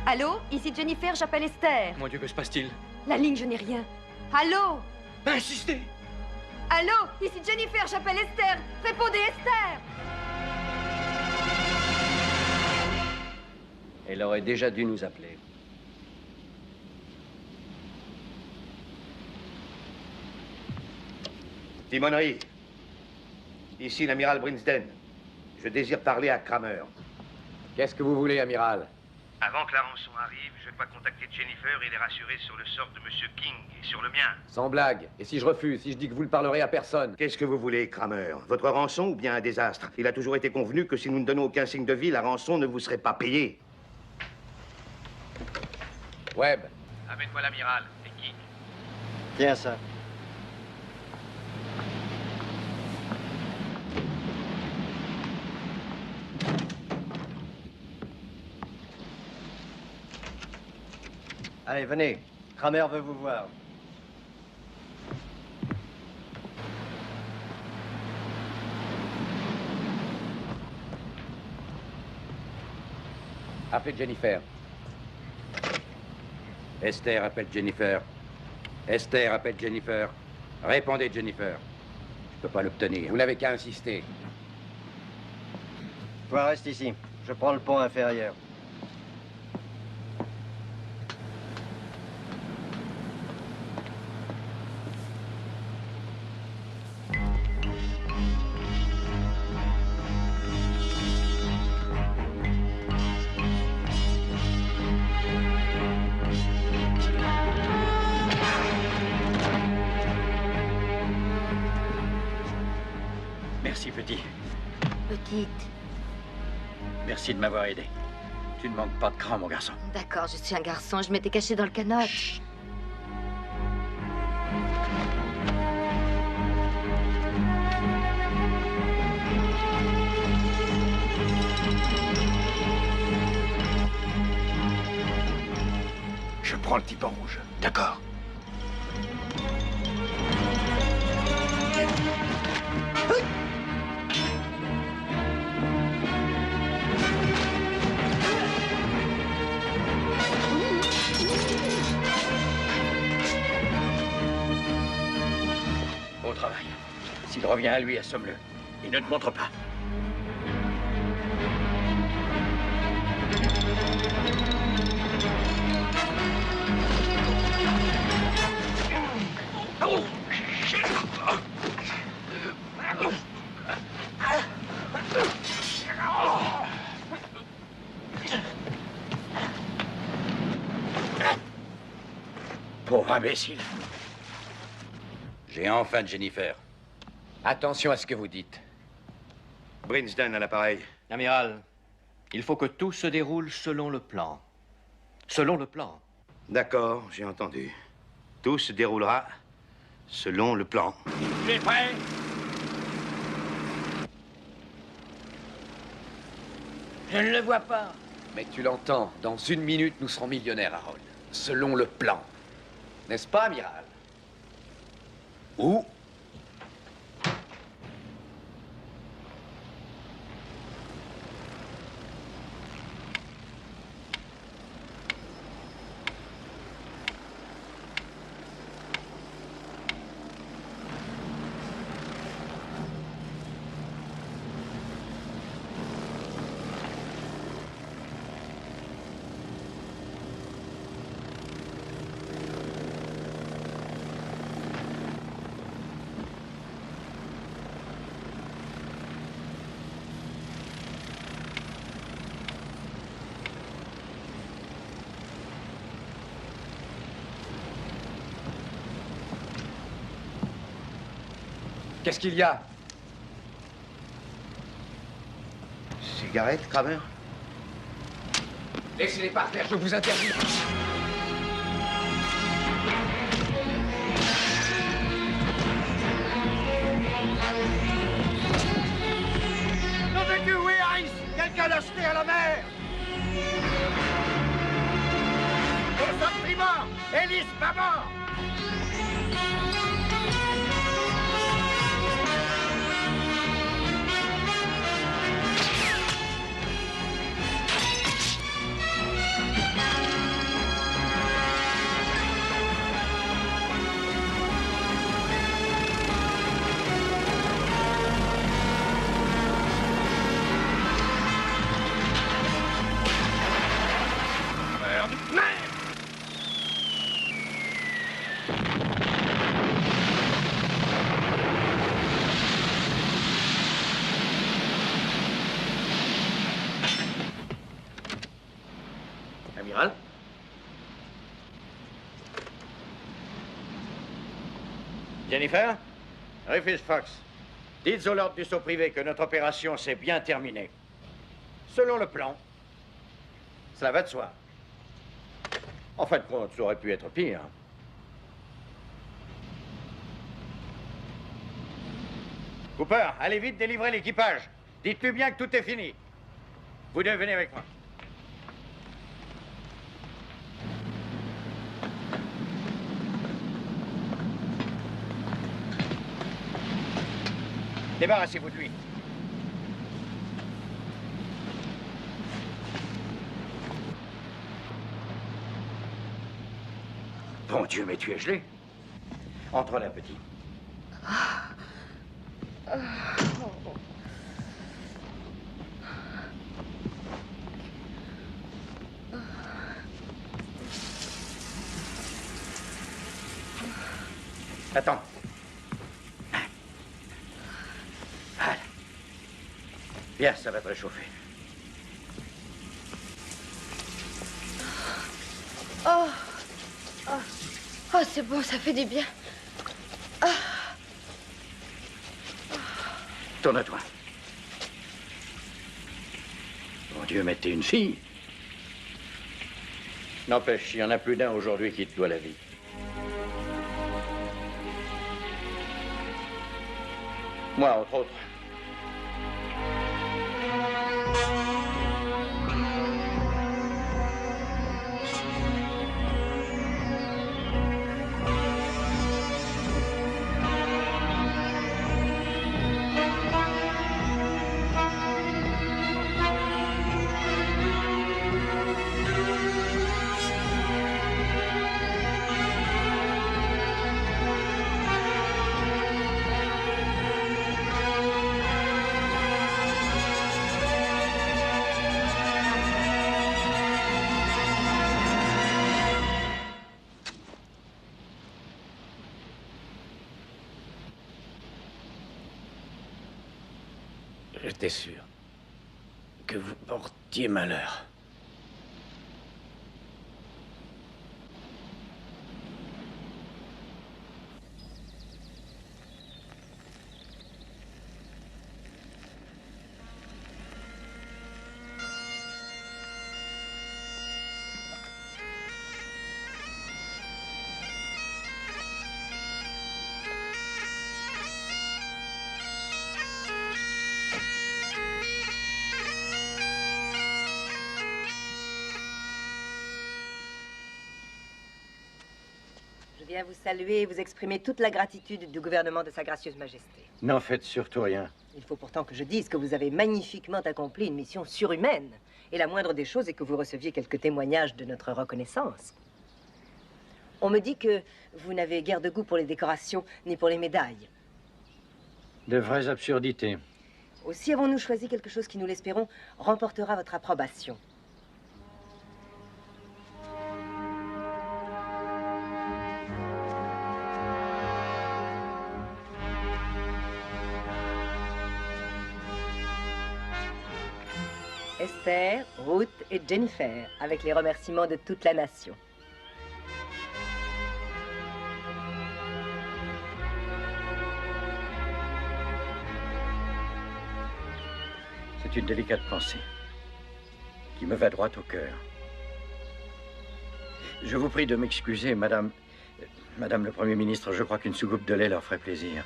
Allô? Ici Jennifer, j'appelle Esther. Mon Dieu, que se passe-t-il? La ligne, je n'ai rien. Allô? Insistez! Allô? Ici Jennifer, j'appelle Esther. Répondez, Esther! Elle aurait déjà dû nous appeler. Timonerie. Ici l'amiral Brinsden. Je désire parler à Kramer. Qu'est-ce que vous voulez, amiral? Avant que la rançon arrive, je dois contacter Jennifer et les rassurer sur le sort de Monsieur King et sur le mien. Sans blague. Et si je refuse, si je dis que vous ne parlerez à personne? Qu'est-ce que vous voulez, Kramer? Votre rançon ou bien un désastre? Il a toujours été convenu que si nous ne donnons aucun signe de vie, la rançon ne vous serait pas payée. Webb. Amène-moi l'amiral et King. Tiens ça. Allez, venez. Kramer veut vous voir. Appelez Jennifer. Esther appelle Jennifer. Esther appelle Jennifer. Répondez, Jennifer. Je peux pas l'obtenir. Vous n'avez qu'à insister. Toi, reste ici. Je prends le pont inférieur. Merci, petit. Petite. Merci de m'avoir aidé. Tu ne manques pas de cran, mon garçon. D'accord, je suis un garçon. Je m'étais caché dans le canot. Chut. prends le type en rouge. D'accord. Bon travail. S'il revient à lui, assomme-le. Il ne te montre pas. Pauvre imbécile. J'ai enfin Jennifer. Attention à ce que vous dites. Brinsden à l'appareil. Amiral, il faut que tout se déroule selon le plan. Selon le plan. D'accord, j'ai entendu. Tout se déroulera selon le plan. Tu es prêt? Je ne le vois pas. Mais tu l'entends, dans 1 minute, nous serons millionnaires, Harold. Selon le plan. N'est-ce pas, amiral? Où? Qu'est-ce qu'il y a? Cigarette, Kramer? Laissez-les par terre, je vous interdis. Nom de Dieu, où est Harris? Quelqu'un l'a jeté à la mer! Nous sommes pris morts! Ellis, pas mort! Amiral? Jennifer? Rufus Fox, dites aux lords du saut privé que notre opération s'est bien terminée. Selon le plan. Cela va de soi. En fin de compte, ça aurait pu être pire. Cooper, allez vite délivrer l'équipage. Dites-lui bien que tout est fini. Vous deux, venez avec moi. Débarrassez-vous de lui. Bon Dieu, mais tu es gelé. Entre là, petit. Attends. Bien, ça va te réchauffer. Oh, oh, oh c'est bon, ça fait du bien. Ah. Tourne-toi. Mon Dieu, mais t'es une fille. N'empêche, il y en a plus d'un aujourd'hui qui te doit la vie. Moi, entre autres. J'étais sûr que vous portiez malheur. Je viens vous saluer et vous exprimer toute la gratitude du gouvernement de Sa Gracieuse Majesté. N'en faites surtout rien. Il faut pourtant que je dise que vous avez magnifiquement accompli une mission surhumaine. Et la moindre des choses est que vous receviez quelques témoignages de notre reconnaissance. On me dit que vous n'avez guère de goût pour les décorations ni pour les médailles. De vraies absurdités. Aussi avons-nous choisi quelque chose qui, nous l'espérons, remportera votre approbation. Esther, Ruth et Jennifer, avec les remerciements de toute la nation. C'est une délicate pensée qui me va droit au cœur. Je vous prie de m'excuser, Madame le Premier ministre. Je crois qu'une soucoupe de lait leur ferait plaisir.